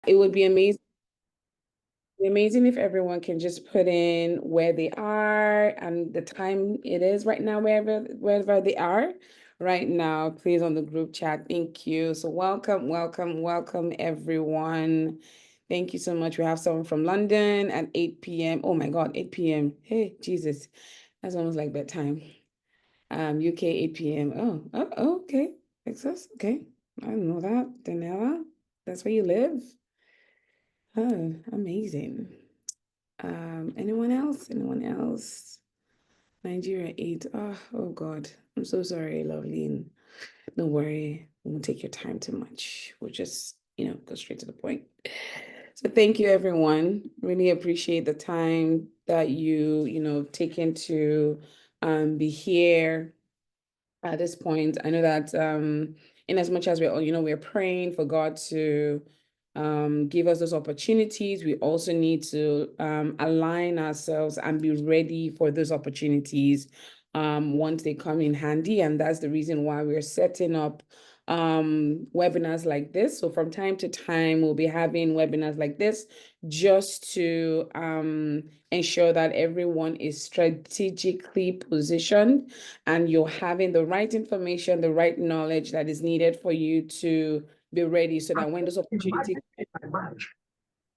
It would be amazing. Amazing if everyone can just put in where they are and the time it is right now, wherever they are right now, please on the group chat. Thank you. So welcome, welcome, welcome everyone. Thank you so much. We have someone from London at 8 p.m. Oh my God, 8 p.m. Hey, Jesus. That's almost like bedtime. UK 8 p.m. Oh, okay. Texas. Okay. I didn't know that. Daniela, that's where you live. Oh, amazing. Anyone else? Anyone else? Nigeria 8. Oh God. I'm so sorry, lovely. Don't worry. We won't take your time too much. We'll just, go straight to the point. So thank you, everyone. Really appreciate the time that taken to be here at this point. I know that in as much as we're praying for God to give us those opportunities, we also need to align ourselves and be ready for those opportunities once they come in handy. And that's the reason why we're setting up webinars like this. So from time to time, we'll be having webinars like this just to ensure that everyone is strategically positioned and you're having the right information, the right knowledge that is needed for you to be ready so that when those opportunities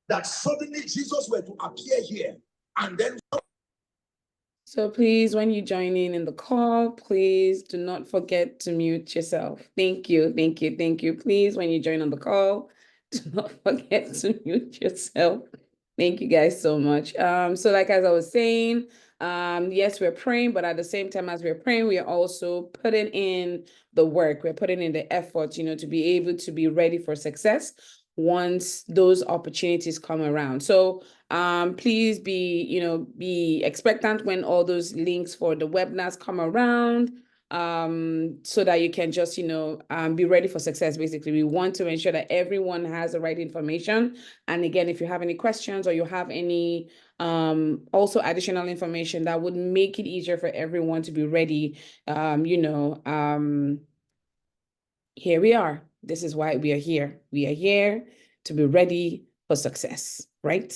that suddenly Jesus were to appear here and then so please, when you join in the call, please do not forget to mute yourself. Thank you, thank you, thank you. Please, when you join on the call, do not forget to mute yourself. Thank you guys so much. So like as I was saying, yes, we're praying, but at the same time as we're praying, we are also putting in the work. We're putting in the effort, to be able to be ready for success once those opportunities come around. So please be expectant when all those links for the webinars come around, so that you can just, be ready for success. Basically, we want to ensure that everyone has the right information. And again, if you have any questions or you have any also additional information that would make it easier for everyone to be ready, here we are. This is why we are here. We are here to be ready for success, right?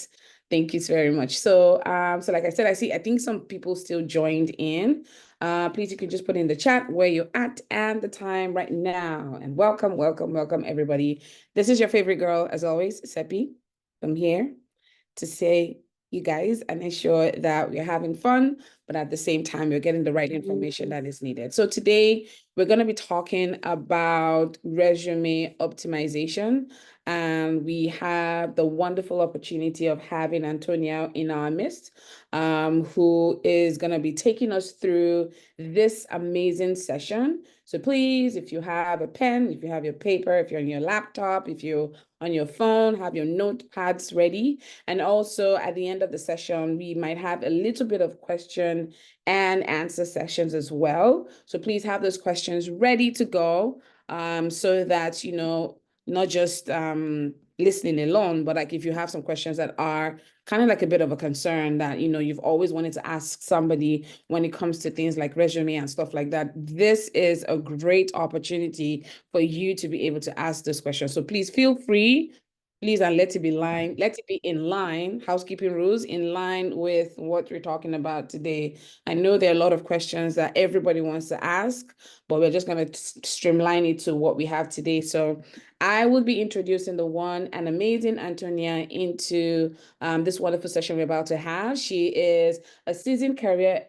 Thank you so very much. So, so like I said, I think some people still joined in. Please, you can just put in the chat where you're at and the time right now. And welcome, welcome, welcome, everybody. This is your favorite girl, as always, Seppi. I'm here to say you guys and ensure that we're having fun, but at the same time, you're getting the right information that is needed. So today, we're going to be talking about resume optimization. And we have the wonderful opportunity of having Anthonia in our midst, who is going to be taking us through this amazing session. So please, if you have a pen, if you have your paper, if you're on your laptop, if you're on your phone, have your notepads ready. And also at the end of the session, we might have a little bit of question and answer sessions as well. So please have those questions ready to go, so that, not just listening alone, but like if you have some questions that are kind of like a bit of a concern that, you've always wanted to ask somebody when it comes to things like resume and stuff like that, this is a great opportunity for you to be able to ask this question. So please feel free. Please, and let it be in line, housekeeping rules, in line with what we're talking about today. I know there are a lot of questions that everybody wants to ask, but we're just going to streamline it to what we have today. So I will be introducing the one and amazing Anthonia into this wonderful session we're about to have. She's a seasoned career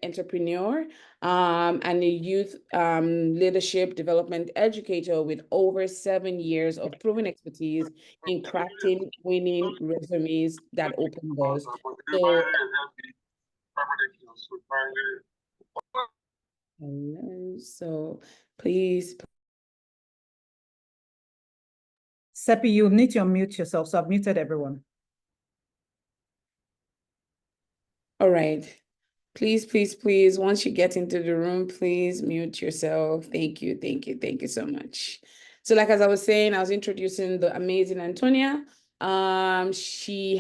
entrepreneur, and a youth leadership development educator with over 7 years of proven expertise in crafting winning resumes that open doors. So, hello. So please. Seppi, you need to unmute yourself. So I've muted everyone. All right. Please, please, please, once you get into the room, please mute yourself. Thank you, thank you, thank you so much. So like as I was saying, I was introducing the amazing Anthonia. She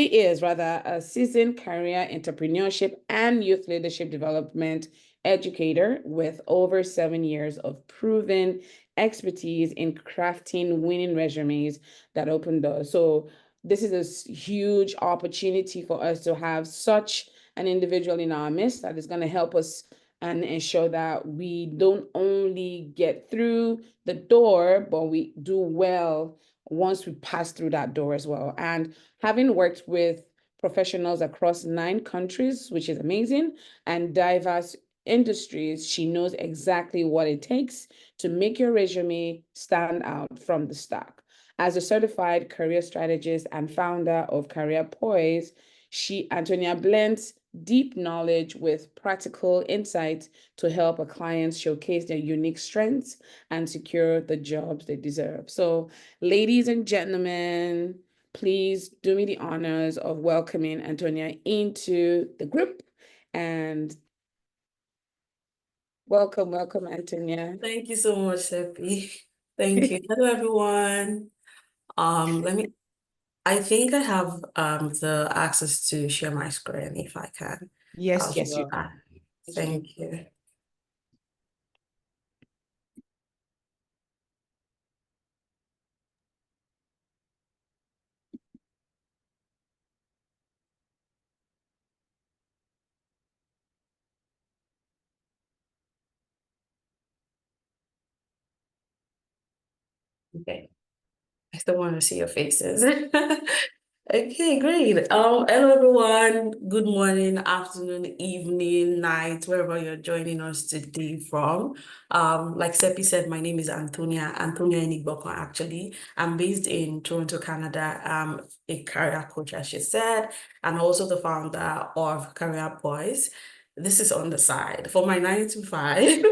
is rather a seasoned career entrepreneurship and youth leadership development educator with over 7 years of proven expertise in crafting winning resumes that open doors. So this is a huge opportunity for us to have such an individual in our midst that is going to help us and ensure that we don't only get through the door, but we do well once we pass through that door as well. And having worked with professionals across 9 countries, which is amazing, and diverse industries, she knows exactly what it takes to make your resume stand out from the stack. As a certified career strategist and founder of Career Poise, Anthonia blends deep knowledge with practical insights to help her clients showcase their unique strengths and secure the jobs they deserve. So, ladies and gentlemen, please do me the honors of welcoming Anthonia into the group. And welcome, Anthonia. Thank you so much, Seppi. Thank you. Hello, everyone. I think I have the access to share my screen if I can. Yes, Yes, you Ah, thank you. Okay. I still want to see your faces. Okay, great. Hello everyone. Good morning, afternoon, evening, night, wherever you're joining us today from. Like Seppi said, my name is Anthonia Enigboko, actually. I'm based in Toronto, Canada. I'm a career coach, as she said, and also the founder of Career Boys. This is on the side. For my 9 to 5,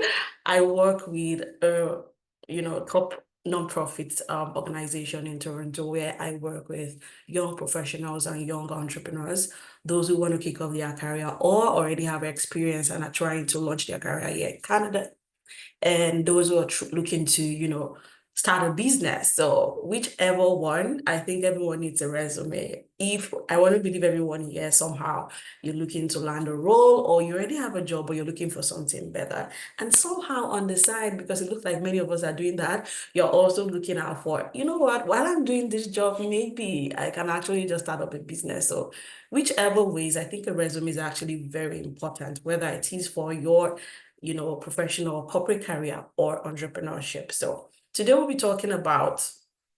I work with top nonprofit organization in Toronto where I work with young professionals and young entrepreneurs, those who want to kick off their career or already have experience and are trying to launch their career here in Canada, and those who are looking to, start a business. So whichever one, I think everyone needs a resume. If I want to believe everyone here, somehow you're looking to land a role or you already have a job or you're looking for something better. And somehow on the side, because it looks like many of us are doing that, you're also looking out for, you know what, while I'm doing this job, maybe I can actually just start up a business. So whichever ways, I think a resume is actually very important, whether it is for your professional or corporate career or entrepreneurship. So today we'll be talking about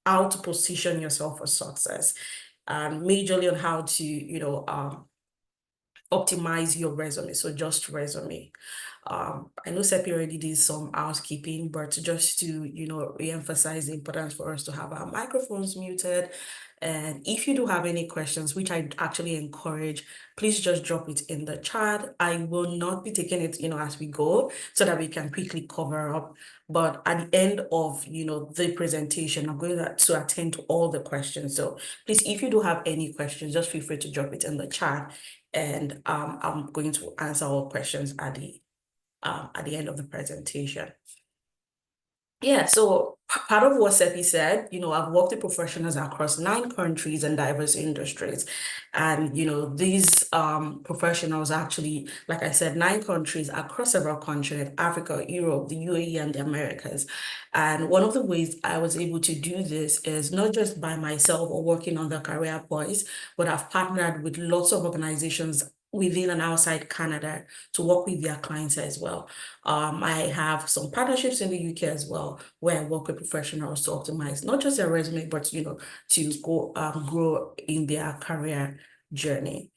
how to position yourself for success, and majorly on how to, optimize your resume. So just resume. I know Seppi already did some housekeeping, but just to, re-emphasize the importance for us to have our microphones muted. And if you do have any questions, which I actually encourage, please just drop it in the chat. I will not be taking it, as we go so that we can quickly cover up. But at the end of, the presentation, I'm going to attend to all the questions. So please, if you do have any questions, just feel free to drop it in the chat. And I'm going to answer all questions at the end of the presentation. Yeah, so part of what Seppi said, I've worked with professionals across 9 countries and diverse industries. And, these professionals actually, like I said, 9 countries across several countries, Africa, Europe, the UAE, and the Americas. And one of the ways I was able to do this is not just by myself or working on the Career Boys, but I've partnered with lots of organizations within and outside Canada to work with their clients as well. I have some partnerships in the UK as well, where I work with professionals to optimize not just their resume, but to go grow in their career journey.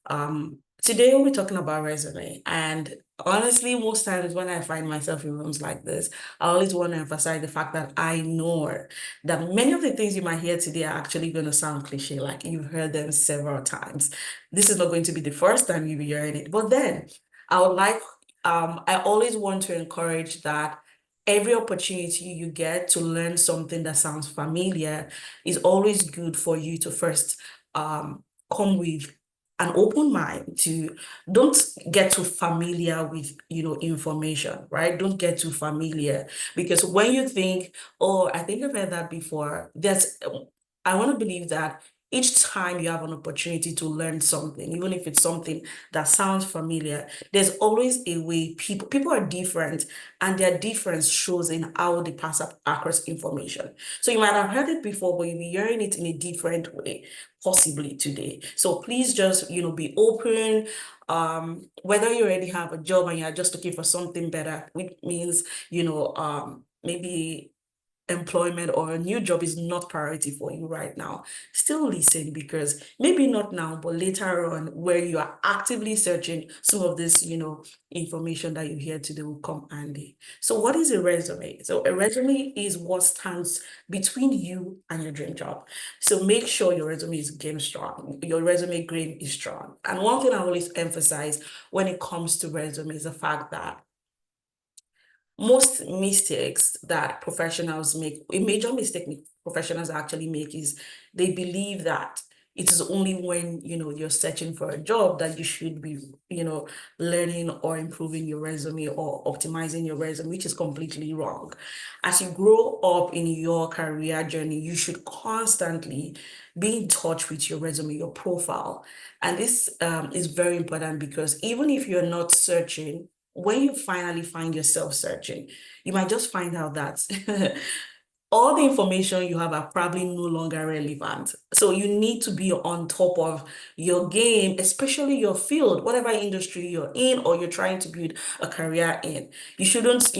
Today we'll be talking about resume, and honestly, most times when I find myself in rooms like this, I always want to emphasize the fact that I know that many of the things you might hear today are actually going to sound cliche, like you've heard them several times. This is not going to be the first time you'll be hearing it, but then I always want to encourage that every opportunity you get to learn something that sounds familiar is always good for you to first come with an open mind. To don't get too familiar with information, right? Don't get too familiar, because when you think, oh, I think I've heard that before, I want to believe that each time you have an opportunity to learn something, even if it's something that sounds familiar, there's always a way. People are different, and their difference shows in how they pass up across information. So you might have heard it before, but you'll be hearing it in a different way, possibly today. So please just, be open. Whether you already have a job and you're just looking for something better, which means, maybe employment or a new job is not priority for you right now, still listen, because maybe not now, but later on, where you are actively searching, some of this, information that you hear today will come handy. So what is a resume? So a resume is what stands between you and your dream job. So make sure your resume is game strong. Your resume game is strong. And one thing I always emphasize when it comes to resume is the fact that most mistakes that professionals make, a major mistake professionals actually make, is they believe that it is only when, you're searching for a job that you should be, learning or improving your resume or optimizing your resume, which is completely wrong. As you grow up in your career journey, you should constantly be in touch with your resume, your profile. And this is very important, because even if you're not searching, when you finally find yourself searching, you might just find out that all the information you have are probably no longer relevant. So you need to be on top of your game, especially your field, whatever industry you're in or you're trying to build a career in. You shouldn't,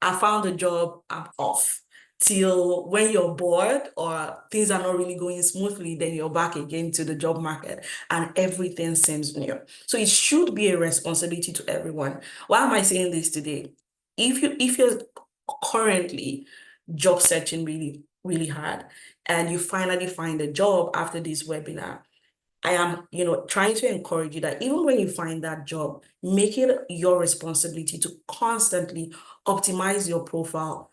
I found a job, I'm off. Till when you're bored or things are not really going smoothly, then you're back again to the job market and everything seems new. So it should be a responsibility to everyone. Why am I saying this today? If you're currently job searching really, really hard, and you finally find a job after this webinar, I am, trying to encourage you that even when you find that job, make it your responsibility to constantly optimize your profile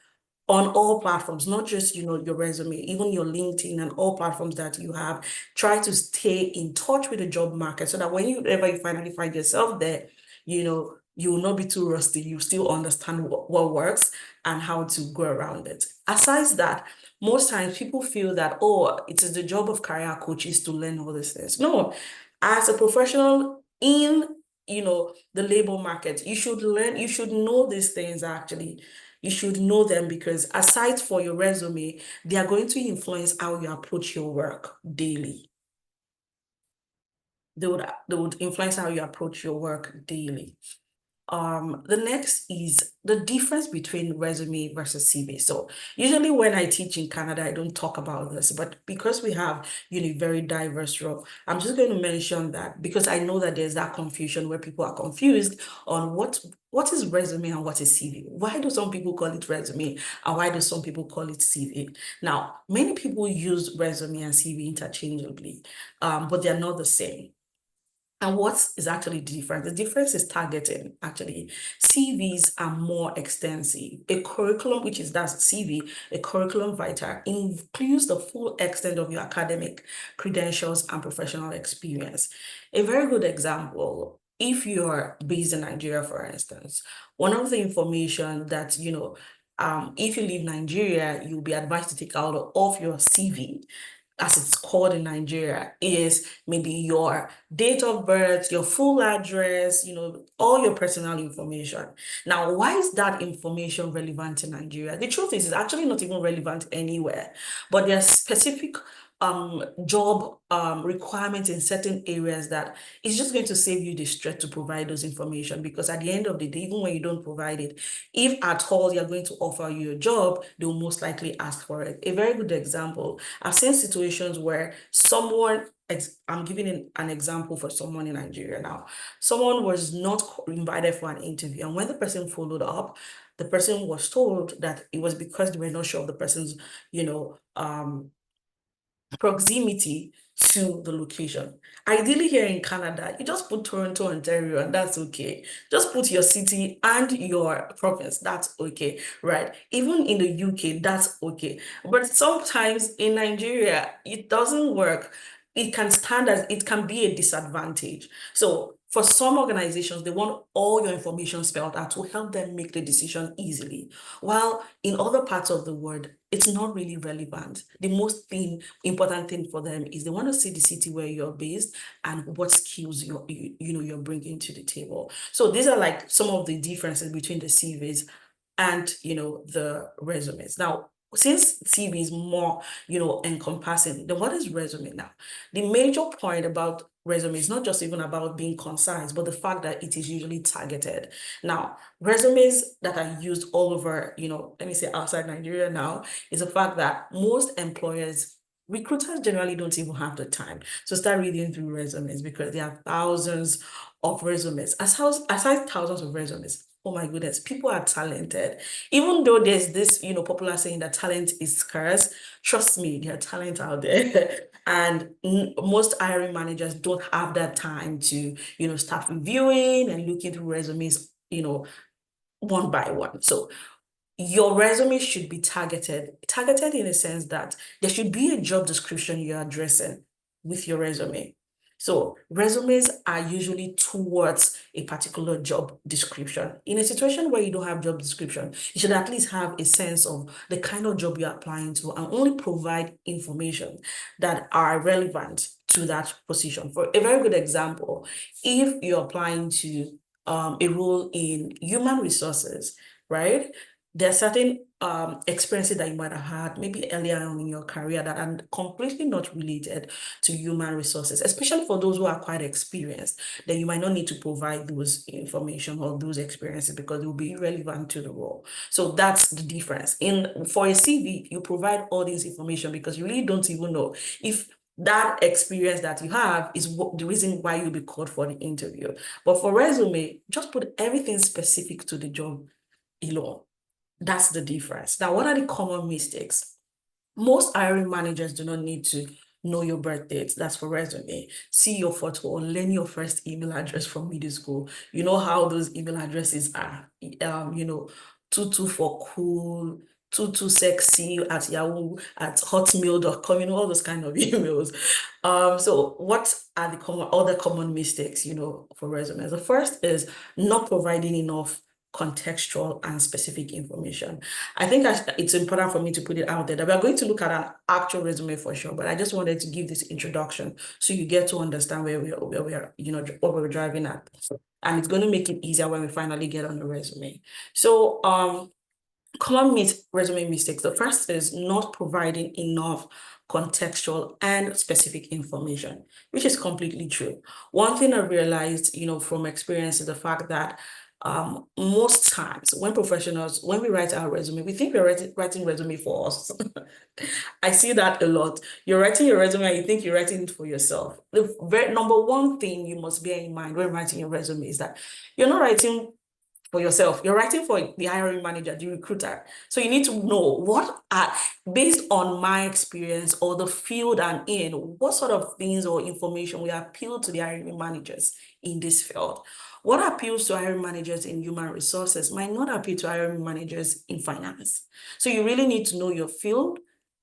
on all platforms, not just, your resume, even your LinkedIn and all platforms that you have. Try to stay in touch with the job market so that whenever you finally find yourself there, you will not be too rusty. You still understand what works and how to go around it. Aside that, most times people feel that, oh, it is the job of career coaches to learn all these things. No, as a professional in, the labor market, you should know these things actually. You should know them, because aside for your resume, they are going to influence how you approach your work daily. They would influence how you approach your work daily. The next is the difference between resume versus CV. So usually when I teach in Canada, I don't talk about this, but because we have, a very diverse role, I'm just going to mention that, because I know that there's that confusion where people are confused on what is resume and what is CV. Why do some people call it resume and why do some people call it CV? Now, many people use resume and CV interchangeably, but they're not the same. And what is actually different? The difference is targeting, actually. CVs are more extensive. A curriculum, that's CV, a curriculum vitae, includes the full extent of your academic credentials and professional experience. A very good example, if you're based in Nigeria, for instance, one of the information that, if you leave Nigeria, you'll be advised to take out of your CV, as it's called in Nigeria, is maybe your date of birth, your full address, all your personal information. Now, why is that information relevant in Nigeria? The truth is, it's actually not even relevant anywhere, but there are specific job requirements in certain areas that it's just going to save you the stress to provide those information, because at the end of the day, even when you don't provide it, if at all you're going to offer you a job, they'll most likely ask for it. A very good example, I've seen situations where I'm giving an example for someone in Nigeria now. Someone was not invited for an interview, and when the person followed up, the person was told that it was because they were not sure of the person's, proximity to the location. Ideally, here in Canada, you just put Toronto, Ontario, and that's okay. Just put your city and your province, that's okay, right? Even in the UK, that's okay. But sometimes in Nigeria, it doesn't work. it can stand as, it can be a disadvantage. So for some organizations, they want all your information spelled out to help them make the decision easily. While in other parts of the world, it's not really relevant. The most important thing for them is they want to see the city where you're based and what skills you're bringing to the table. So these are like some of the differences between the CVs and the resumes. Now, since CV is more encompassing, then what is resume now? The major point about resume is not just even about being concise, but the fact that it is usually targeted. Now, resumes that are used all over, let me say outside Nigeria now, is the fact that most recruiters generally don't even have the time to start reading through resumes because there are thousands of resumes. Aside thousands of resumes, oh my goodness, people are talented. Even though there's this, popular saying that talent is scarce, trust me, there are talent out there. And most hiring managers don't have that time to, start reviewing and looking through resumes, one by one. So your resume should be targeted in a sense that there should be a job description you're addressing with your resume. So resumes are usually towards a particular job description. In a situation where you don't have job description, you should at least have a sense of the kind of job you're applying to and only provide information that are relevant to that position. For a very good example, if you're applying to a role in human resources, right? There are certain experiences that you might have had maybe earlier on in your career that are completely not related to human resources, especially for those who are quite experienced. Then you might not need to provide those information or those experiences because it will be irrelevant to the role. So that's the difference. For a CV, you provide all this information because you really don't even know if that experience that you have is the reason why you'll be called for the interview. But for resume, just put everything specific to the job alone. That's the difference. Now, what are the common mistakes? Most hiring managers do not need to know your birth date. That's for resume. See your photo or learn your first email address from middle school. You know how those email addresses are. 22 for cool, 22 sexy at Yahoo, at hotmail.com, all those kind of emails. So what are the other common mistakes, for resumes? The first is not providing enough contextual and specific information. I think it's important for me to put it out there that we are going to look at an actual resume for sure, but I just wanted to give this introduction so you get to understand where we are, what we're driving at. And it's going to make it easier when we finally get on the resume. So common resume mistakes. The first is not providing enough contextual and specific information, which is completely true. One thing I realized, from experience is the fact that most times when we write our resume, we think we're writing resume for us. I see that a lot. You're writing your resume and you think you're writing it for yourself. The very number one thing you must bear in mind when writing your resume is that you're not writing for yourself. You're writing for the hiring manager, the recruiter. So you need to know based on my experience or the field I'm in, what sort of things or information will appeal to the hiring managers in this field. What appeals to hiring managers in human resources might not appeal to hiring managers in finance. So you really need to know your field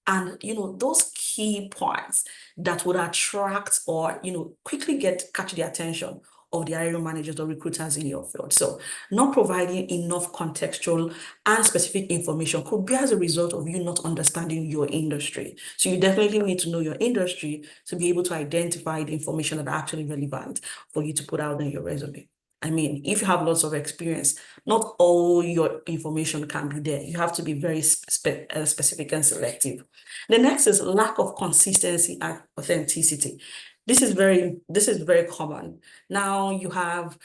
and those key points that would attract or quickly catch the attention of the hiring managers or recruiters in your field. So not providing enough contextual and specific information could be as a result of you not understanding your industry. So you definitely need to know your industry to be able to identify the information that are actually relevant for you to put out in your resume. I mean, if you have lots of experience, not all your information can be there. You have to be very specific and selective. The next is lack of consistency and authenticity. This is very common. Now you have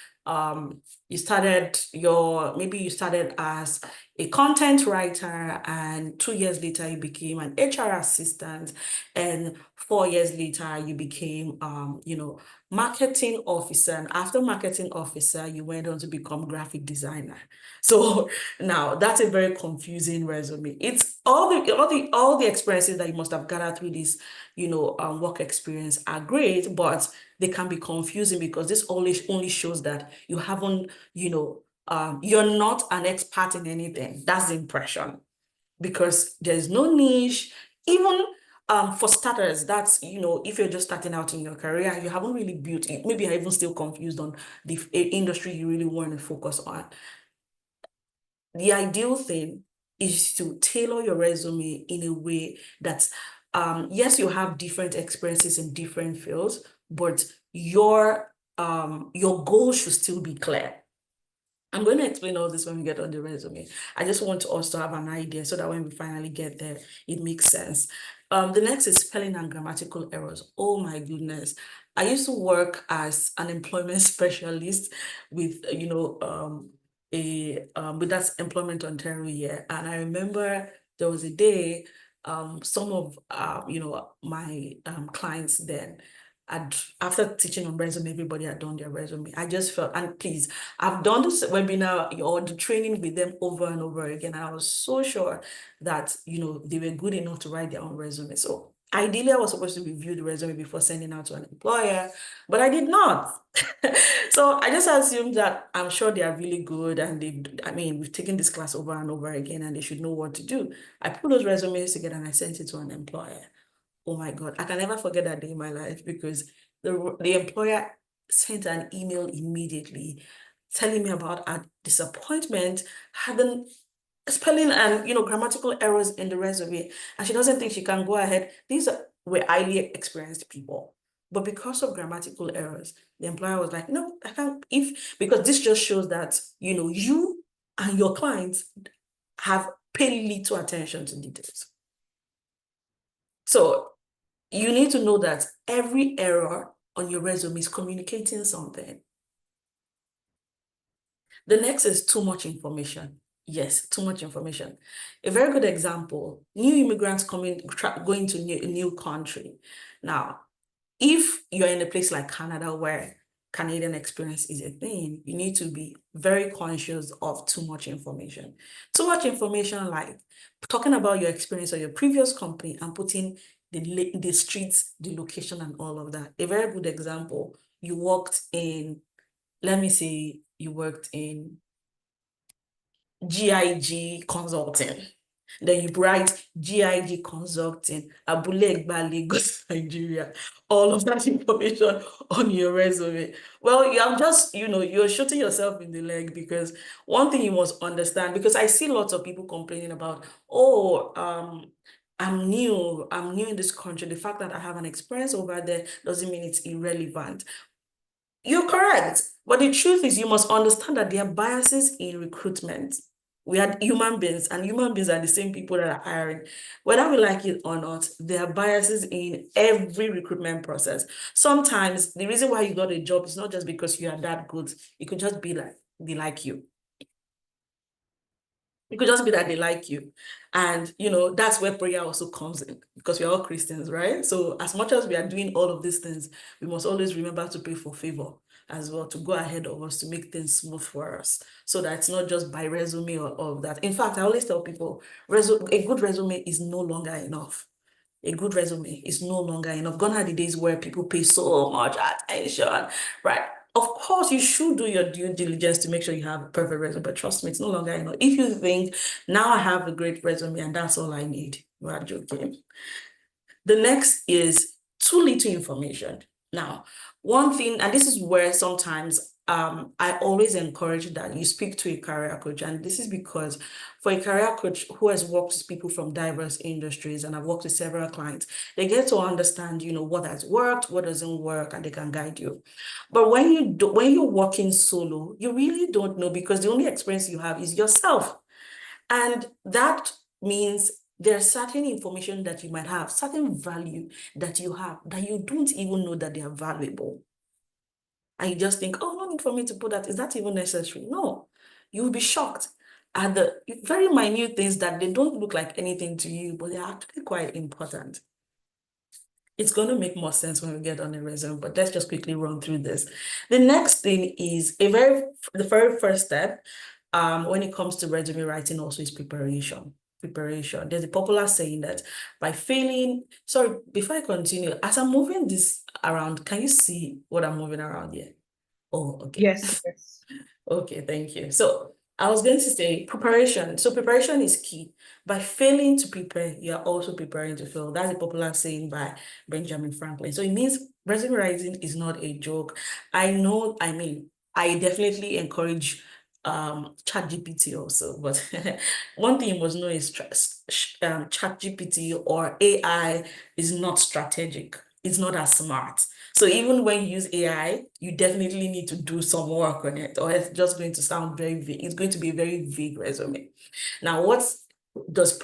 you started as a content writer, and 2 years later you became an HR assistant, and 4 years later you became marketing officer, and after marketing officer you went on to become graphic designer. So now that's a very confusing resume. It's all the experiences that you must have gathered through this work experience are great, but they can be confusing because this only shows that you haven't, you're not an expert in anything. That's the impression, because there's no niche. Even for starters, that's, if you're just starting out in your career, you haven't really built it, maybe you're even still confused on the industry you really want to focus on. The ideal thing is to tailor your resume in a way that, yes, you have different experiences in different fields, but your goal should still be clear. I'm going to explain all this when we get on the resume. I just want us to have an idea so that when we finally get there, it makes sense. The next is spelling and grammatical errors. Oh my goodness. I used to work as an employment specialist with, with that Employment Ontario year. And I remember there was a day, some of, my clients then, after teaching on resume, everybody had done their resume. I just felt, and please, I've done this webinar or the training with them over and over again. And I was so sure that, they were good enough to write their own resume. So ideally, I was supposed to review the resume before sending out to an employer, but I did not. So I just assumed that I'm sure they are really good. And we've taken this class over and over again and they should know what to do. I put those resumes together and I sent it to an employer. Oh my God, I can never forget that day in my life because the employer sent an email immediately telling me about a disappointment, having spelling and grammatical errors in the resume, and she doesn't think she can go ahead. These were highly experienced people, but because of grammatical errors, the employer was like, "No, I can't." Because this just shows that you and your clients have paid little attention to details. So you need to know that every error on your resume is communicating something. The next is too much information. Yes, too much information. A very good example, new immigrants going to a new country. Now, if you're in a place like Canada where Canadian experience is a thing, you need to be very conscious of too much information. Too much information like talking about your experience or your previous company and putting the streets, the location and all of that. A very good example, you worked in, let me say you worked in GIG Consulting. Then you write GIG Consulting, Abule Egba, Lagos, Nigeria. All of that information on your resume. Well, you have just, you're shooting yourself in the leg because one thing you must understand, because I see lots of people complaining about, I'm new in this country. The fact that I have an experience over there doesn't mean it's irrelevant. You're correct. But the truth is you must understand that there are biases in recruitment. We are human beings, and human beings are the same people that are hiring. Whether we like it or not, there are biases in every recruitment process. Sometimes the reason why you got a job is not just because you are that good. It could just be like they like you. It could just be that they like you. And, that's where prayer also comes in because we're all Christians, right? So as much as we are doing all of these things, we must always remember to pray for favor as well, to go ahead of us, to make things smooth for us so that it's not just by resume or all of that. In fact, I always tell people, a good resume is no longer enough. A good resume is no longer enough. Gone are the days where people pay so much attention, right? Of course, you should do your due diligence to make sure you have a perfect resume, but trust me, it's no longer enough. If you think, now I have a great resume and that's all I need, you are joking. The next is too little information. Now, one thing, and this is where sometimes I always encourage that you speak to a career coach. And this is because for a career coach who has worked with people from diverse industries, and I've worked with several clients, they get to understand, what has worked, what doesn't work, and they can guide you. But when you're working solo, you really don't know because the only experience you have is yourself. And that means there's certain information that you might have, certain value that you have that you don't even know that they are valuable. And you just think, oh, no need for me to put that. Is that even necessary? No, you'll be shocked at the very minute things that they don't look like anything to you, but they're actually quite important. It's going to make more sense when we get on the resume, but let's just quickly run through this. The next thing is the very first step when it comes to resume writing also is preparation. There's a popular saying that by failing, sorry, before I continue, as I'm moving this around, can you see what I'm moving around here? Oh, okay. Yes, yes. Okay, thank you. So I was going to say preparation. So preparation is key. By failing to prepare, you're also preparing to fail. That's a popular saying by Benjamin Franklin. So it means resume writing is not a joke. I know, I mean, I definitely encourage ChatGPT also, but one thing you must know is ChatGPT or AI is not strategic. It's not as smart. So even when you use AI, you definitely need to do some work on it, or it's just going to sound very vague. It's going to be a very vague resume. Now, how does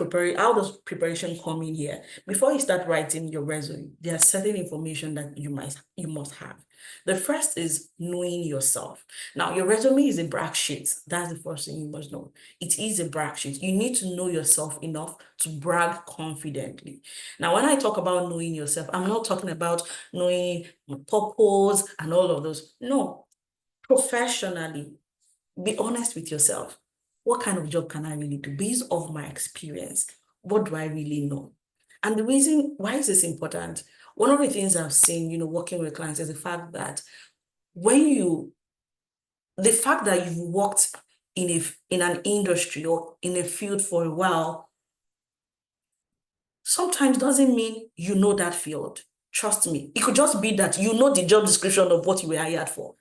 preparation come in here? Before you start writing your resume, there are certain information that you must have. The first is knowing yourself. Now, your resume is a brag sheet. That's the first thing you must know. It is a brag sheet. You need to know yourself enough to brag confidently. Now, when I talk about knowing yourself, I'm not talking about knowing purpose and all of those. No, professionally, be honest with yourself. What kind of job can I really do based off my experience? What do I really know? And the reason why is this important? One of the things I've seen, working with clients is the fact that the fact that you've worked in an industry or in a field for a while sometimes doesn't mean you know that field. Trust me. It could just be that you know the job description of what you were hired for.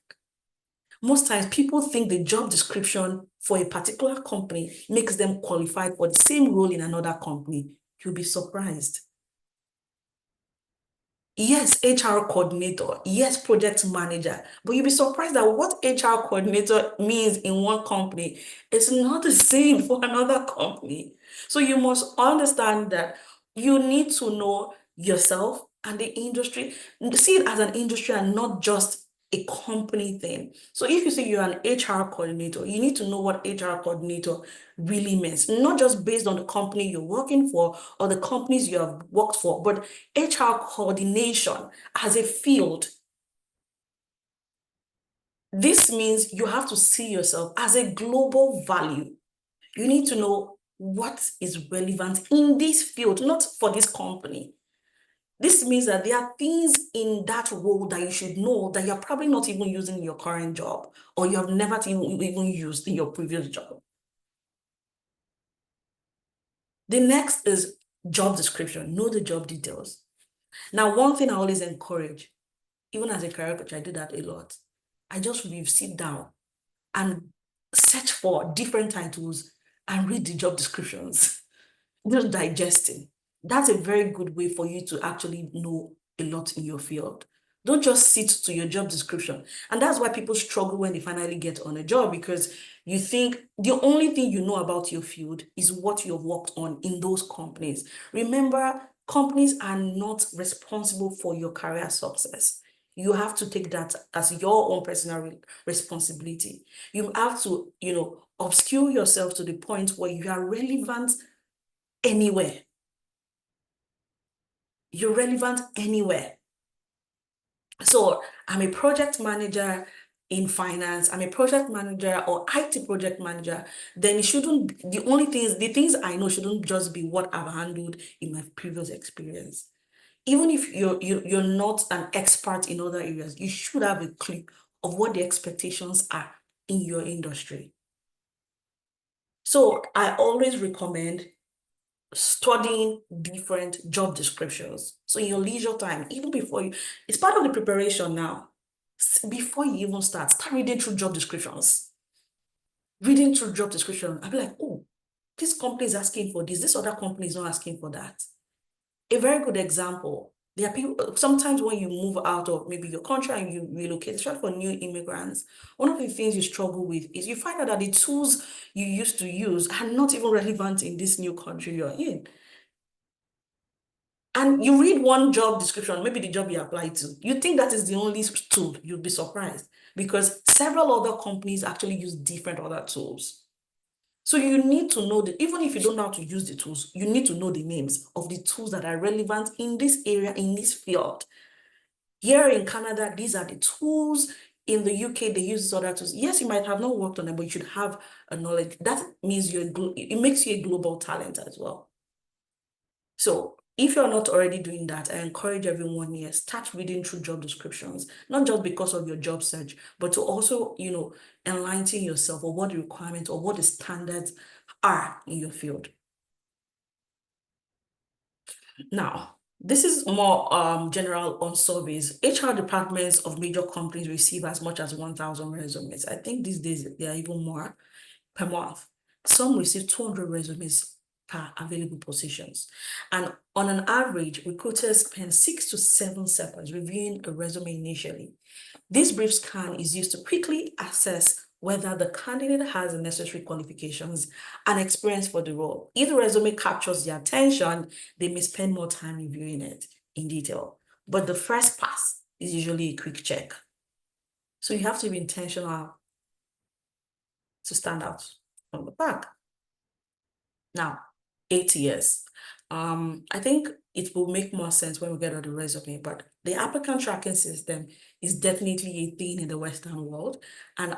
Most times people think the job description for a particular company makes them qualified for the same role in another company. You'll be surprised. Yes, HR coordinator. Yes, project manager. But you'll be surprised that what HR coordinator means in one company is not the same for another company. So you must understand that you need to know yourself and the industry. See it as an industry and not just a company thing. So if you say you're an HR coordinator, you need to know what HR coordinator really means, not just based on the company you're working for or the companies you have worked for, but HR coordination as a field. This means you have to see yourself as a global value. You need to know what is relevant in this field, not for this company. This means that there are things in that role that you should know that you're probably not even using in your current job, or you have never even used in your previous job. The next is job description. Know the job details. Now, one thing I always encourage, even as a career coach, I do that a lot. I just sit down and search for different titles and read the job descriptions, just digesting. That's a very good way for you to actually know a lot in your field. Don't just sit to your job description. And that's why people struggle when they finally get on a job, because you think the only thing you know about your field is what you've worked on in those companies. Remember, companies are not responsible for your career success. You have to take that as your own personal responsibility. You have to, upskill yourself to the point where you are relevant anywhere. You're relevant anywhere. So I'm a project manager in finance, I'm a project manager or IT project manager, then the things I know shouldn't just be what I've handled in my previous experience. Even if you're not an expert in other areas, you should have a clue of what the expectations are in your industry. So I always recommend studying different job descriptions. So in your leisure time, even it's part of the preparation now. Before you even start reading through job descriptions. Reading through job description, I'll be like, oh, this company is asking for this other company is not asking for that. A very good example, there are people, sometimes when you move out of maybe your country and you relocate, especially for new immigrants, one of the things you struggle with is you find out that the tools you used to use are not even relevant in this new country you're in. And you read one job description, maybe the job you apply to, you think that is the only tool, you'll be surprised because several other companies actually use different other tools. So you need to know that even if you don't know how to use the tools, you need to know the names of the tools that are relevant in this area, in this field. Here in Canada, these are the tools. In the UK, they use other tools. Yes, you might have not worked on them, but you should have a knowledge. That means it makes you a global talent as well. So If you're not already doing that, I encourage everyone here, start reading through job descriptions, not just because of your job search, but to also, enlighten yourself or what the requirements or what the standards are in your field. Now, this is more general on surveys. HR departments of major companies receive as much as 1,000 resumes. I think these days they are even more per month. Some receive 200 resumes per available positions. And on an average, recruiters spend 6 to 7 seconds reviewing a resume initially. This brief scan is used to quickly assess whether the candidate has the necessary qualifications and experience for the role. If the resume captures their attention, they may spend more time reviewing it in detail. But the first pass is usually a quick check. So you have to be intentional to stand out from the pack. Now, 8 years. I think it will make more sense when we get on the resume, but the applicant tracking system is definitely a thing in the Western world. And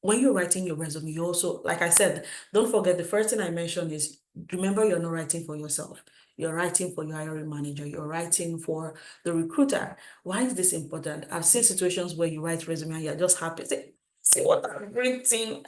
when you're writing your resume, you also, like I said, don't forget the first thing I mentioned is, remember, you're not writing for yourself. You're writing for your hiring manager. You're writing for the recruiter. Why is this important? I've seen situations where you write resume and you're just happy. See what I've written.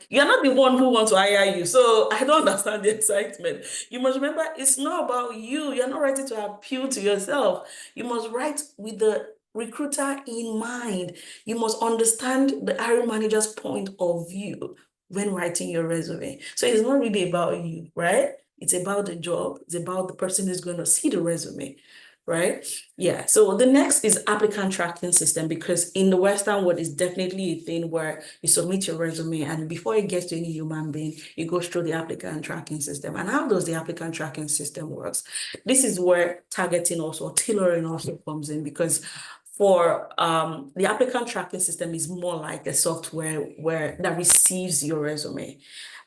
You're not the one who wants to hire you, so I don't understand the excitement. You must remember, it's not about you. You're not writing to appeal to yourself. You must write with the recruiter in mind. You must understand the hiring manager's point of view when writing your resume. So it's not really about you, right? It's about the job. It's about the person who's going to see the resume, right? Yeah. So the next is applicant tracking system, because in the Western world, it's definitely a thing where you submit your resume and before it gets to any human being, it goes through the applicant tracking system. And how does the applicant tracking system works? This is where targeting also, tailoring also comes in, because for the applicant tracking system is more like a software that receives your resume.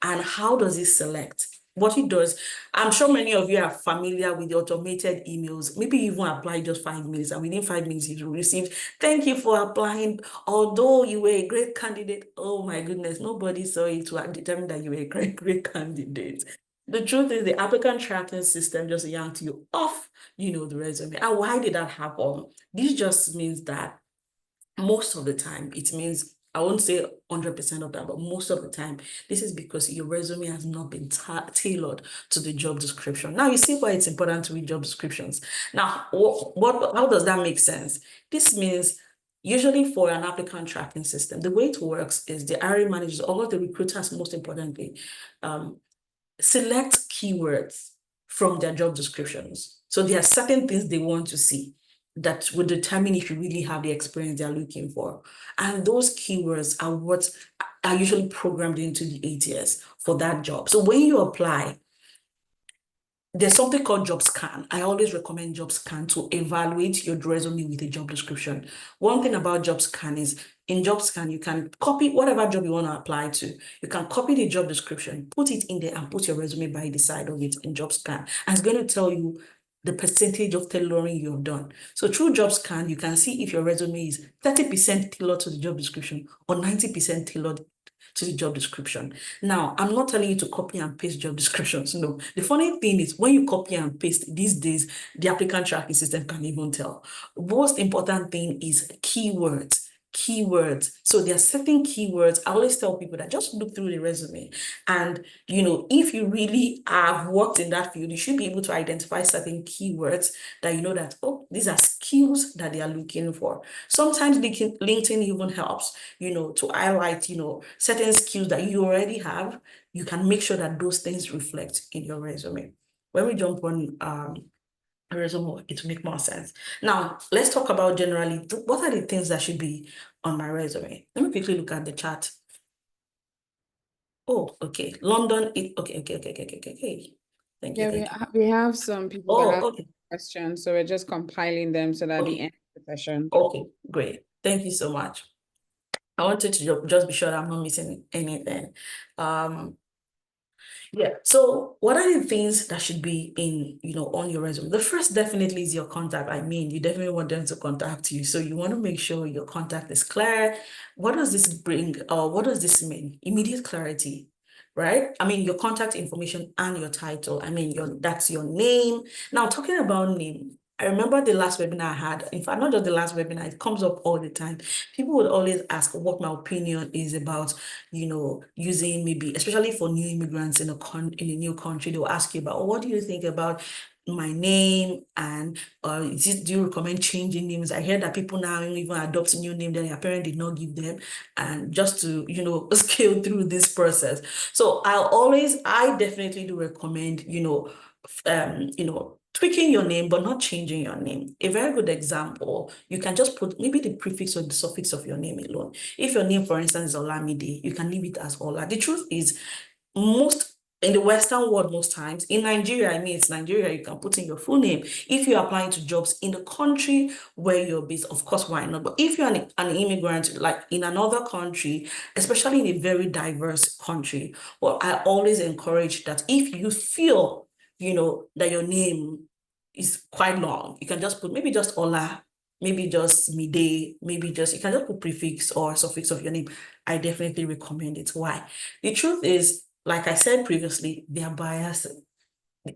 And how does it select? What it does, I'm sure many of you are familiar with the automated emails. Maybe you even apply just 5 minutes, and within 5 minutes you receive, thank you for applying. Although you were a great candidate, oh my goodness, nobody saw it to determine that you were a great candidate. The truth is the applicant tracking system just yanked you off, the resume. And why did that happen? This just means that most of the time, it means, I won't say 100% of that, but most of the time, this is because your resume has not been tailored to the job description. Now, you see why it's important to read job descriptions. Now, how does that make sense? This means, usually for an applicant tracking system, the way it works is the hiring managers or the recruiters, most importantly, select keywords from their job descriptions. So there are certain things they want to see that will determine if you really have the experience they're looking for. And those keywords are what are usually programmed into the ATS for that job. So when you apply, there's something called job scan. I always recommend job scan to evaluate your resume with a job description. One thing about job scan is, in job scan, you can copy whatever job you want to apply to. You can copy the job description, put it in there, and put your resume by the side of it in job scan. And it's going to tell you the percentage of tailoring you have done. So through job scan, you can see if your resume is 30% tailored to the job description or 90% tailored to the job description. Now, I'm not telling you to copy and paste job descriptions. No. The funny thing is, when you copy and paste these days, the applicant tracking system can even tell. Most important thing is keywords. So there are certain keywords. I always tell people that just look through the resume, and if you really have worked in that field, you should be able to identify certain keywords that that, oh, these are skills that they are looking for. Sometimes LinkedIn even helps, to highlight, certain skills that you already have. You can make sure that those things reflect in your resume. When we jump on resume, it will make more sense. Now, let's talk about generally, what are the things that should be on my resume? Let me quickly look at the chart. Oh, okay. London, okay. Thank you, Yeah, thank you. we have some people that have Okay. questions, so we're just compiling them so that at the end of the session. Okay, great. Thank you so much. I wanted to just be sure that I'm not missing anything. Yeah. So what are the things that should be in, on your resume? The first definitely is your contact. I mean, you definitely want them to contact you. So you want to make sure your contact is clear. What does this bring? What does this mean? Immediate clarity. right? I mean, your contact information and your title. I mean, that's your name. Now, talking about name, I remember the last webinar I had. In fact, not just the last webinar, it comes up all the time. People would always ask what my opinion is about, using, maybe, especially for new immigrants in a new country. They'll ask you about, what do you think about my name, and do you recommend changing names? I hear that people now even adopt a new name that their parent did not give them, and just to scale through this process. So I definitely do recommend tweaking your name, but not changing your name. A very good example, you can just put maybe the prefix or the suffix of your name alone. If your name, for instance, is Olamide, you can leave it as Ola. The truth is, in the Western world, most times, in Nigeria, I mean, it's Nigeria, you can put in your full name. If you're applying to jobs in the country where you're based, of course, why not? But if you're an immigrant, like in another country, especially in a very diverse country, well, I always encourage that if you feel, that your name is quite long, you can just put maybe just Ola, maybe just Mide, maybe you can just put prefix or suffix of your name. I definitely recommend it. Why? The truth is, like I said previously, they are biased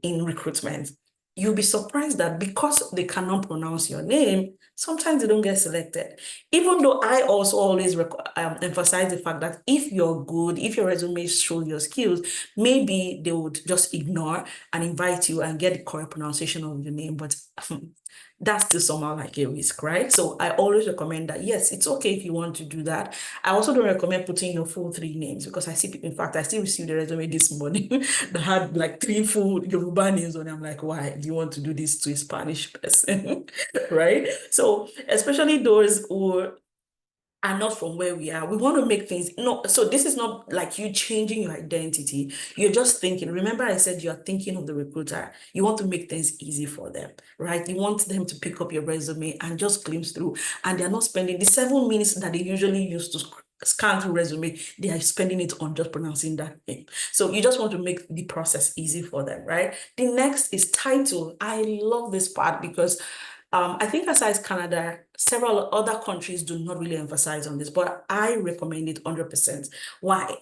in recruitment. You'll be surprised that because they cannot pronounce your name, sometimes they don't get selected. Even though I also always emphasize the fact that if you're good, if your resume shows your skills, maybe they would just ignore and invite you and get the correct pronunciation of your name. But that's still somehow like a risk, right? So I always recommend that, yes, it's okay if you want to do that. I also don't recommend putting your full 3 names, because I see people, in fact, I still received a resume this morning that had like 3 full Yoruba names on it. I'm like, why do you want to do this to a Spanish person? Right? So especially those who are not from where we are, we want to make things, so this is not like you changing your identity. You're just thinking, remember I said you're thinking of the recruiter. You want to make things easy for them, right? You want them to pick up your resume and just glimpse through, and they're not spending the 7 minutes that they usually use to scan through resume, they are spending it on just pronouncing that name. So you just want to make the process easy for them, right? The next is title. I love this part because I think aside Canada, several other countries do not really emphasize on this, but I recommend it 100%. Why?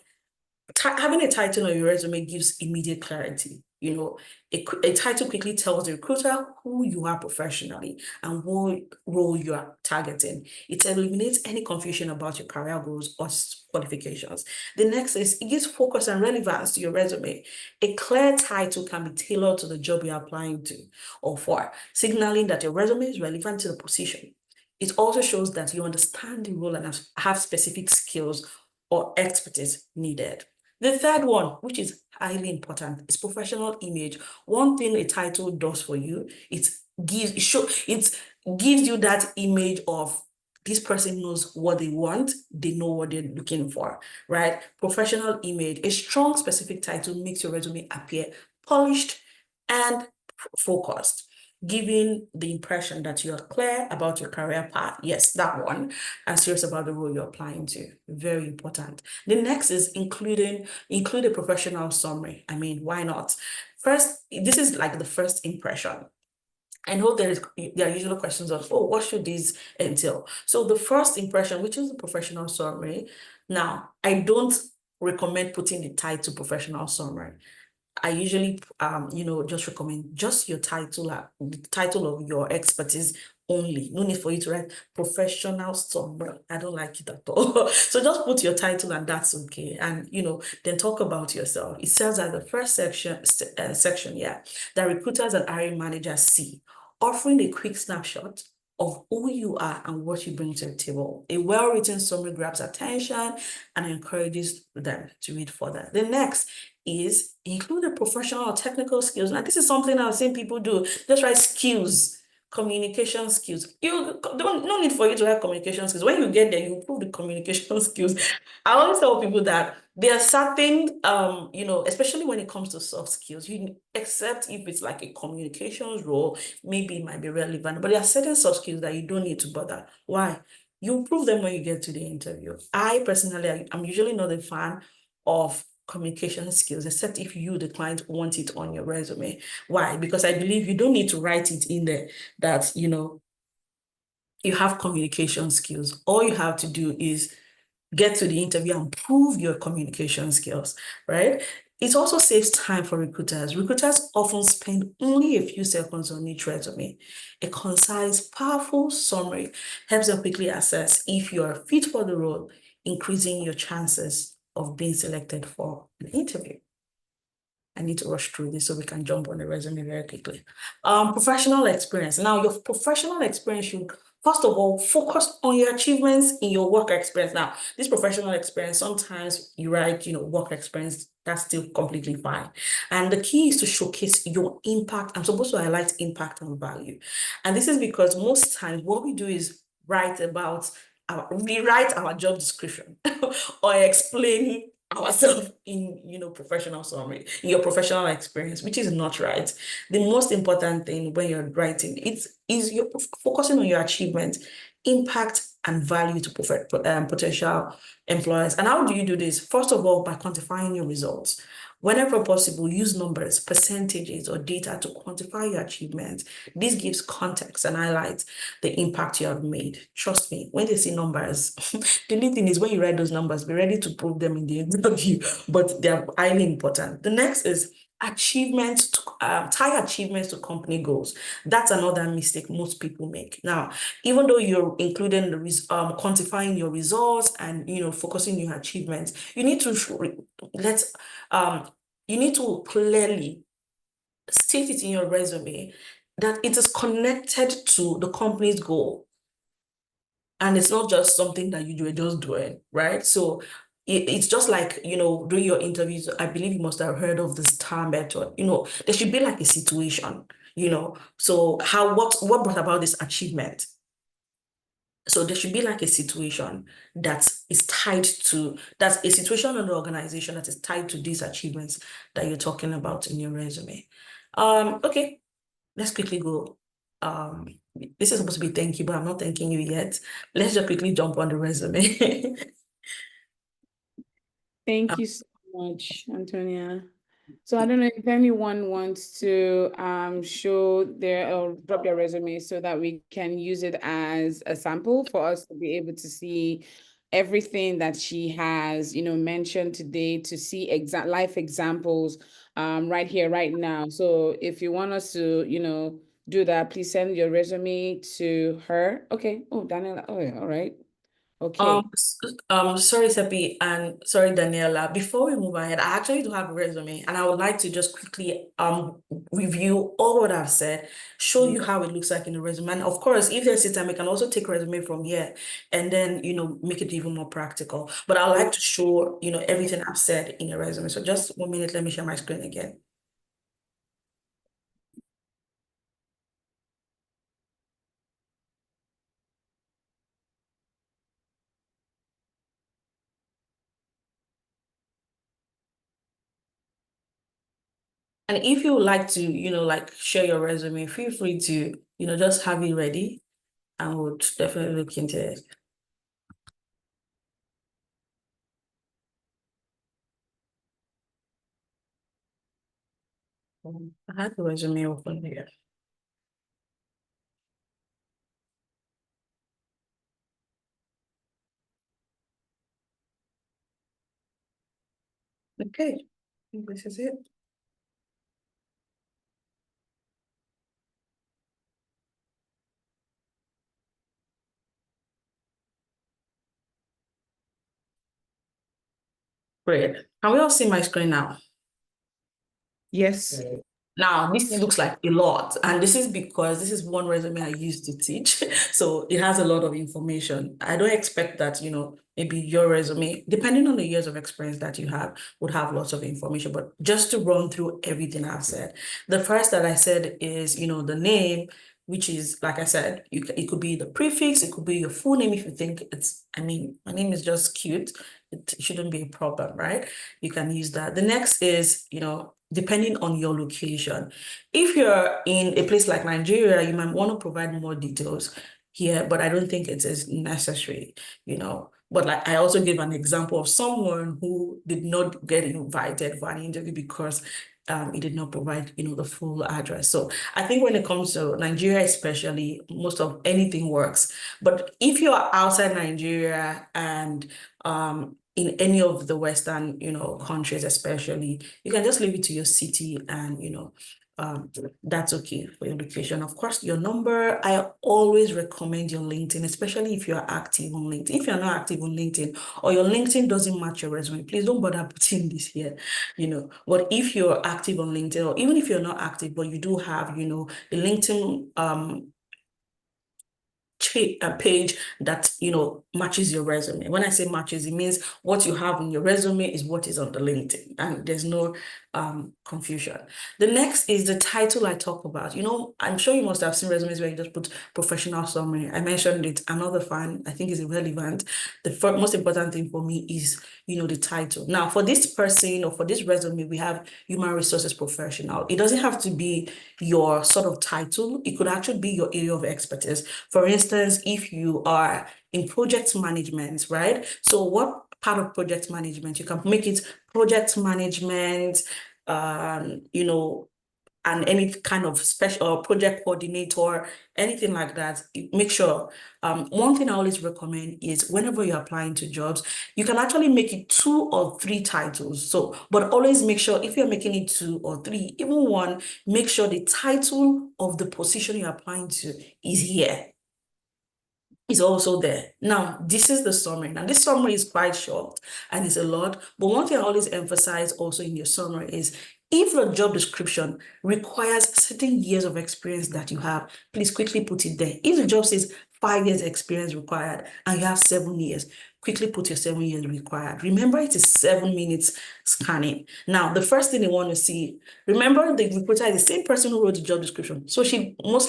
Having a title on your resume gives immediate clarity. A title quickly tells the recruiter who you are professionally and what role you are targeting. It eliminates any confusion about your career goals or qualifications. The next is it gives focus and relevance to your resume. A clear title can be tailored to the job you're applying to or for, signaling that your resume is relevant to the position. It also shows that you understand the role and have specific skills or expertise needed. The third one, which is highly important, is professional image. One thing a title does for you, it gives you that image of this person knows what they want, they know what they're looking for, right? Professional image. A strong, specific title makes your resume appear polished and focused, giving the impression that you're clear about your career path. Yes, that one. And serious about the role you're applying to. Very important. The next is include a professional summary. I mean, why not? First, this is like the first impression. I know there are usual questions of, what should this entail? So the first impression, which is the professional summary. Now, I don't recommend putting the title professional summary. I usually, just recommend just your title, the title of your expertise only. No need for you to write professional summary. I don't like it at all. So just put your title and that's okay. And, then talk about yourself. It serves as the first section, that recruiters and hiring managers see, offering a quick snapshot of who you are and what you bring to the table. A well-written summary grabs attention and encourages them to read further. The next is include the professional or technical skills. Now, this is something I've seen people do. Just write skills, communication skills. No need for you to write communication skills. When you get there, you prove the communication skills. I always tell people that there are certain, especially when it comes to soft skills, except if it's like a communications role, maybe it might be relevant, but there are certain soft skills that you don't need to bother. Why? You prove them when you get to the interview. I personally, I'm usually not a fan of communication skills, except if you, the client, want it on your resume. Why? Because I believe you don't need to write it in there that, you have communication skills. All you have to do is get to the interview and prove your communication skills, right? It also saves time for recruiters. Recruiters often spend only a few seconds on each resume. A concise, powerful summary helps them quickly assess if you are fit for the role, increasing your chances of being selected for an interview. I need to rush through this so we can jump on the resume very quickly. Professional experience. Now, your professional experience should, first of all, focus on your achievements in your work experience. Now, this professional experience, sometimes you write, work experience, that's still completely fine. And the key is to showcase your impact. I'm supposed to highlight impact and value. And this is because most times what we do is rewrite our job description or explain ourselves in professional summary, in your professional experience, which is not right. The most important thing when you're writing is you're focusing on your achievement, impact, and value to potential employers. And how do you do this? First of all, by quantifying your results. Whenever possible, use numbers, percentages, or data to quantify your achievements. This gives context and highlights the impact you have made. Trust me, when they see numbers, the only thing is when you write those numbers, be ready to prove them in the interview, but they're highly important. The next is achievements, tie achievements to company goals. That's another mistake most people make. Now, even though you're including the quantifying your results and focusing your achievements, you need to you need to clearly state it in your resume that it is connected to the company's goal. And it's not just something that you were just doing, right? So it's just like, during your interviews, I believe you must have heard of the STAR method. There should be like a situation, so what brought about this achievement? So there should be like a situation that's a situation in the organization that is tied to these achievements that you're talking about in your resume. Okay, let's quickly go. This is supposed to be thank you, but I'm not thanking you yet. Let's just quickly jump on the resume. Thank you so much, Antonia. So I don't know if anyone wants to show their or drop their resume so that we can use it as a sample for us to be able to see everything that she has, mentioned today, to see exact life examples right here, right now. So if you want us to, do that, please send your resume to her. Okay. Oh, Daniela. Oh, yeah. All right. Okay. Sorry, Seppi, and sorry, Daniela. Before we move ahead, I actually do have a resume, and I would like to just quickly review all what I've said, show you how it looks like in the resume. And of course, if there's a time, I can also take resume from here and then make it even more practical. But I like to show everything I've said in a resume. So just 1 minute, let me share my screen again. And if you would like to, like share your resume, feel free to, just have it ready, and we'll definitely look into it. I had the resume open here. Okay, I think this is it. Great. Can we all see my screen now? Yes. Now, this looks like a lot, and this is because this is one resume I used to teach, so it has a lot of information. I don't expect that, maybe your resume, depending on the years of experience that you have, would have lots of information, but just to run through everything I've said. The first that I said is, the name, which is, like I said, it could be the prefix, it could be your full name if you think my name is just cute. It shouldn't be a problem, right? You can use that. The next is, depending on your location. If you're in a place like Nigeria, you might want to provide more details here, but I don't think it is necessary, But like I also gave an example of someone who did not get invited for an interview because it did not provide, the full address. So I think when it comes to Nigeria, especially, most of anything works. But if you are outside Nigeria and in any of the Western, countries, especially, you can just leave it to your city and, that's okay for your location. Of course, your number, I always recommend your LinkedIn, especially if you're active on LinkedIn. If you're not active on LinkedIn or your LinkedIn doesn't match your resume, please don't bother putting this here, But if you're active on LinkedIn, or even if you're not active, but you do have, the LinkedIn a page that matches your resume. When I say matches, it means what you have in your resume is what is on the LinkedIn, and there's no confusion. The next is the title I talk about. I'm sure you must have seen resumes where you just put professional summary. I mentioned it. Another fan, I think, is irrelevant. The most important thing for me is the title. Now, for this person or for this resume, we have human resources professional. It doesn't have to be your sort of title. It could actually be your area of expertise. For instance, if you are in project management, right? So what part of project management? You can make it project management, and any kind of special project coordinator, anything like that. Make sure. One thing I always recommend is whenever you're applying to jobs, you can actually make it 2 or 3 titles. So, but always make sure if you're making it 2 or 3, even 1, make sure the title of the position you're applying to is here. Is also there. Now, this is the summary. Now, this summary is quite short and it's a lot, but one thing I always emphasize also in your summary is if your job description requires certain years of experience that you have, please quickly put it there. If the job says 5 years experience required and you have 7 years, quickly put your 7 years required. Remember, it is 7 minutes scanning. Now, the first thing they want to see, remember the recruiter is the same person who wrote the job description. So he or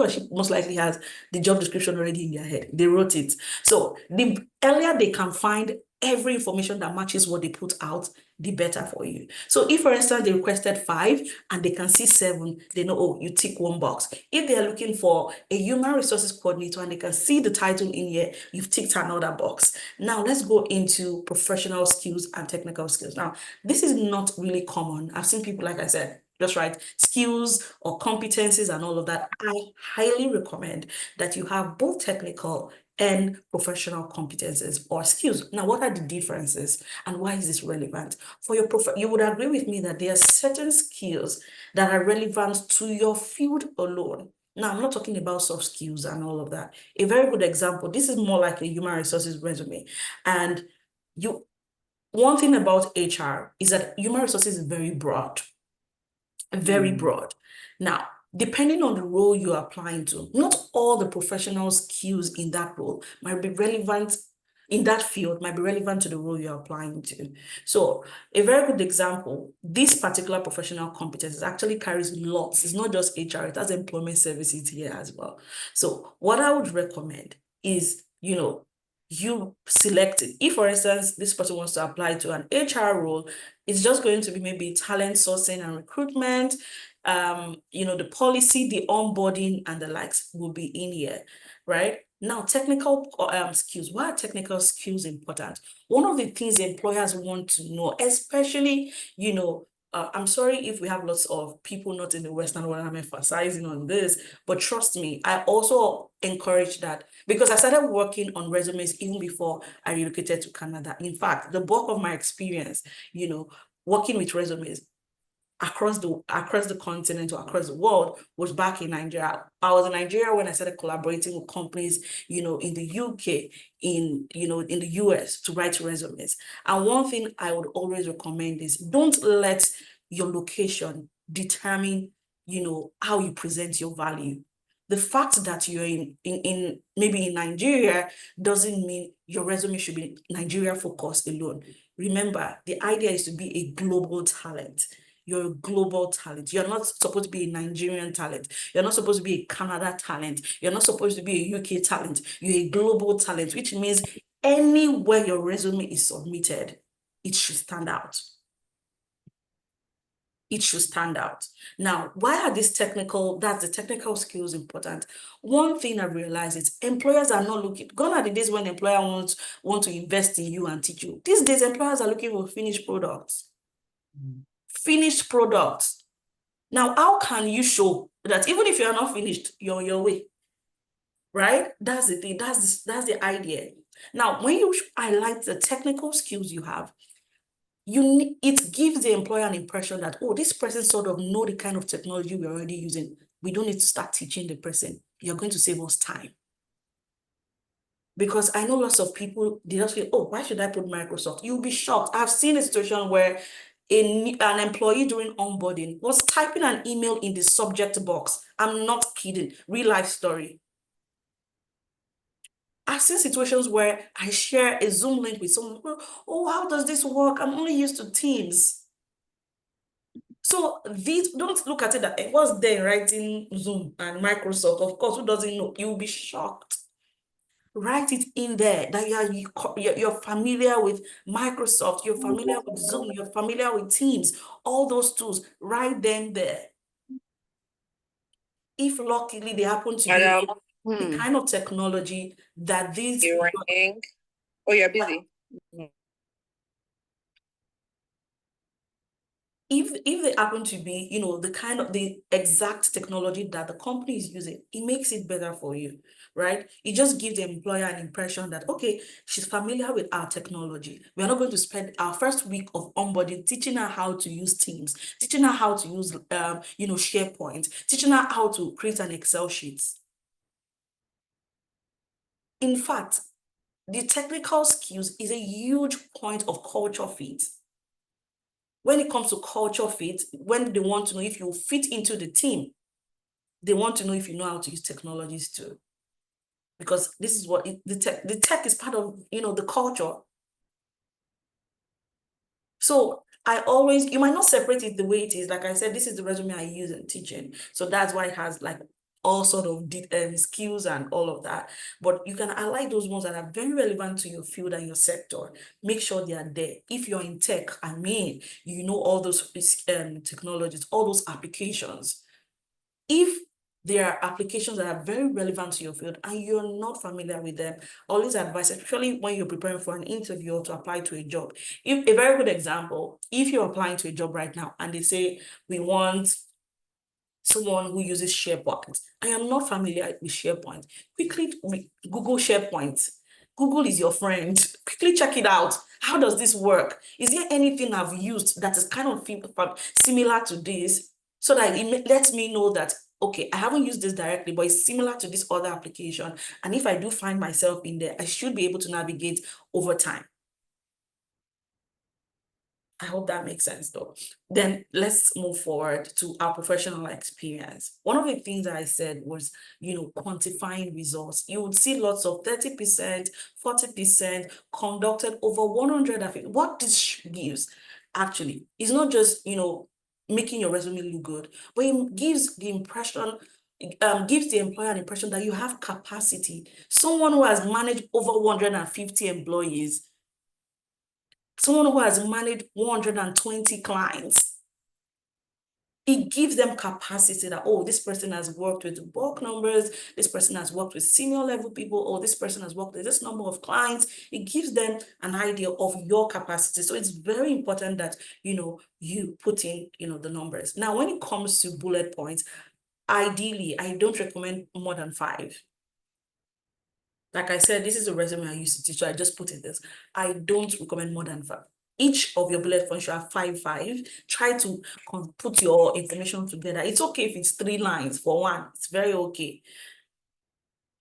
she most likely has the job description already in their head. They wrote it. So the earlier they can find every information that matches what they put out, the better for you. So if, for instance, they requested 5 and they can see 7, they know, oh, you tick 1 box. If they are looking for a human resources coordinator and they can see the title in here, you've ticked another box. Now let's go into professional skills and technical skills. Now, this is not really common. I've seen people, like I said, just write skills or competencies and all of that. I highly recommend that you have both technical and professional competences or skills. Now, what are the differences and why is this relevant? For your you would agree with me that there are certain skills that are relevant to your field alone. Now, I'm not talking about soft skills and all of that. A very good example, this is more like a human resources resume. And one thing about HR is that human resources is very broad. Very broad. Now, depending on the role you're applying to, not all the professional skills in that role might be relevant in that field, might be relevant to the role you're applying to. So a very good example, this particular professional competence actually carries lots. It's not just HR, it has employment services here as well. So what I would recommend is, you select it. If, for instance, this person wants to apply to an HR role, it's just going to be maybe talent sourcing and recruitment, the policy, the onboarding, and the likes will be in here, right? Now, technical skills. Why are technical skills important? One of the things employers want to know, especially, I'm sorry if we have lots of people not in the Western world, I'm emphasizing on this, but trust me, I also encourage that because I started working on resumes even before I relocated to Canada. In fact, the bulk of my experience, working with resumes across the continent or across the world was back in Nigeria. I was in Nigeria when I started collaborating with companies, in the UK, in the US to write resumes. And one thing I would always recommend is don't let your location determine, how you present your value. The fact that you're in maybe in Nigeria doesn't mean your resume should be Nigeria focused alone. Remember, the idea is to be a global talent. You're a global talent. You're not supposed to be a Nigerian talent. You're not supposed to be a Canada talent. You're not supposed to be a UK talent. You're a global talent, which means anywhere your resume is submitted, it should stand out. It should stand out. Now, why are these that's the technical skills important? One thing I realized is employers are not looking, gone are the days when employers want to invest in you and teach you. These days, employers are looking for finished products. finished products. Now, how can you show that even if you are not finished, you're on your way? Right? That's the thing. That's the idea. Now, when you highlight the technical skills you have, it gives the employer an impression that, oh, this person sort of know the kind of technology we're already using. We don't need to start teaching the person. You're going to save us time. Because I know lots of people, they just feel, oh, why should I put Microsoft? You'll be shocked. I've seen a situation where an employee during onboarding was typing an email in the subject box. I'm not kidding. Real life story. I've seen situations where I share a Zoom link with someone. Oh, how does this work? I'm only used to Teams. So these, don't look at it that it was there writing Zoom and Microsoft. Of course, who doesn't know? You'll be shocked. Write it in there that you're familiar with Microsoft, you're familiar with Zoom, you're familiar with Teams, all those tools. Write them there. If luckily they happen to be the kind of technology that these You're ringing. Oh, you're busy. if they happen to be, the exact technology that the company is using, it makes it better for you, right? It just gives the employer an impression that, okay, she's familiar with our technology. We're not going to spend our first week of onboarding teaching her how to use Teams, teaching her how to use, SharePoint, teaching her how to create an Excel sheet. In fact, the technical skills is a huge point of culture fit. When it comes to culture fit, when they want to know if you fit into the team, they want to know if you know how to use technologies too. Because this is what the tech is part of, the culture. So you might not separate it the way it is. Like I said, this is the resume I use in teaching. So that's why it has like all sort of skills and all of that. But you can highlight those ones that are very relevant to your field and your sector. Make sure they are there. If you're in tech, you know all those technologies, all those applications. If there are applications that are very relevant to your field and you're not familiar with them, always advise, especially when you're preparing for an interview or to apply to a job. If a very good example, if you're applying to a job right now and they say, we want someone who uses SharePoint, I am not familiar with SharePoint, quickly Google SharePoint. Google is your friend. Quickly check it out. How does this work? Is there anything I've used that is kind of similar to this? So that it lets me know that, okay, I haven't used this directly, but it's similar to this other application. And if I do find myself in there, I should be able to navigate over time. I hope that makes sense though. Then let's move forward to our professional experience. One of the things that I said was, quantifying results. You would see lots of 30%, 40% conducted over 100 of it. What this gives actually is not just, making your resume look good, but it gives the impression, gives the employer an impression that you have capacity. Someone who has managed over 150 employees, someone who has managed 120 clients, it gives them capacity that, oh, this person has worked with bulk numbers, this person has worked with senior level people, or this person has worked with this number of clients. It gives them an idea of your capacity. So it's very important that, you put in, the numbers. Now, when it comes to bullet points, ideally, I don't recommend more than 5. Like I said, this is a resume I used to teach, so I just put in this. I don't recommend more than 5. Each of your bullet points should have 5. Try to put your information together. It's okay if it's 3 lines for one. It's very okay.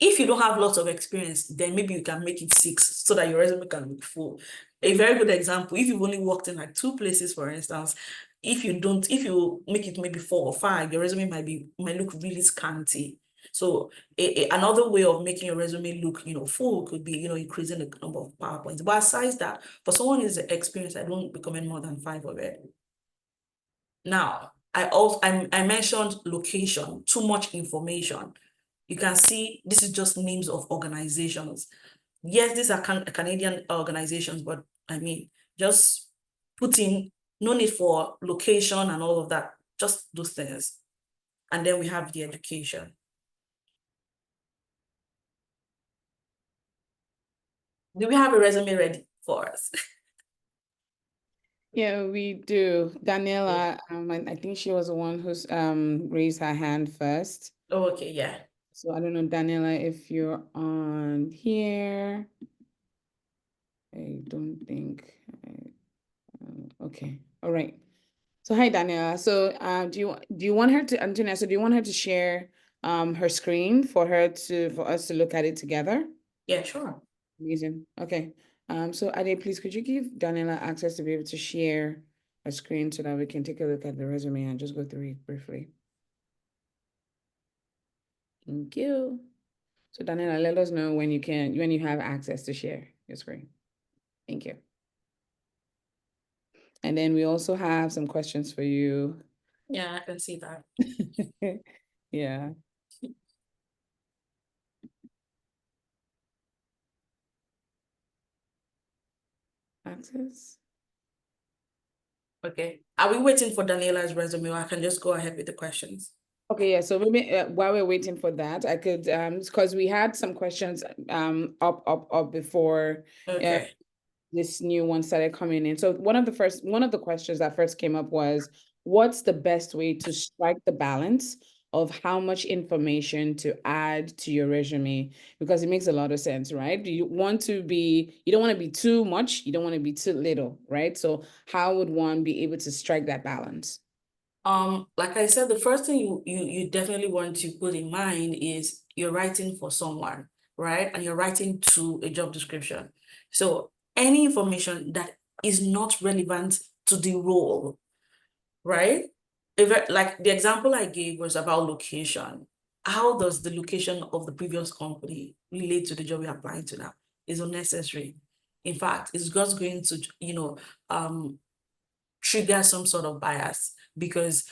If you don't have lots of experience, then maybe you can make it 6 so that your resume can be full. A very good example, if you've only worked in like 2 places, for instance, if you make it maybe 4 or 5, your resume might look really scanty. So another way of making your resume look, full could be, increasing the number of PowerPoints. But aside that, for someone who's experienced, I don't recommend more than 5 of it. Now, I mentioned location, too much information. You can see this is just names of organizations. Yes, these are Canadian organizations, but just put in, no need for location and all of that, just those things. And then we have the education. Do we have a resume ready for us? Yeah, we do. Daniela, I think she was the one who's raised her hand first. Oh, okay, yeah. So I don't know, Daniela, if you're on here. I don't think. Okay. All right. So hi, Daniela. So do you want her to, Antonia, so do you want her to share her screen for us to look at it together? Yeah, sure. Amazing. Okay. So Ade, please could you give Daniela access to be able to share a screen so that we can take a look at the resume and just go through it briefly. Thank you. So Daniela, let us know when you have access to share your screen. Thank you. And then we also have some questions for you. Yeah, I can see that. Yeah. Access. Okay. Are we waiting for Daniela's resume, or I can just go ahead with the questions? Okay, yeah. So maybe while we're waiting for that, I could because we had some questions up before Okay. this new one started coming in. So one of the questions that first came up was, what's the best way to strike the balance of how much information to add to your resume? Because it makes a lot of sense, right? You don't want to be too much, you don't want to be too little, right? So how would one be able to strike that balance? Like I said, the first thing you definitely want to put in mind is you're writing for someone, right? And you're writing to a job description. So any information that is not relevant to the role, right? Like the example I gave was about location. How does the location of the previous company relate to the job you're applying to now? Is unnecessary. In fact, it's just going to, trigger some sort of bias because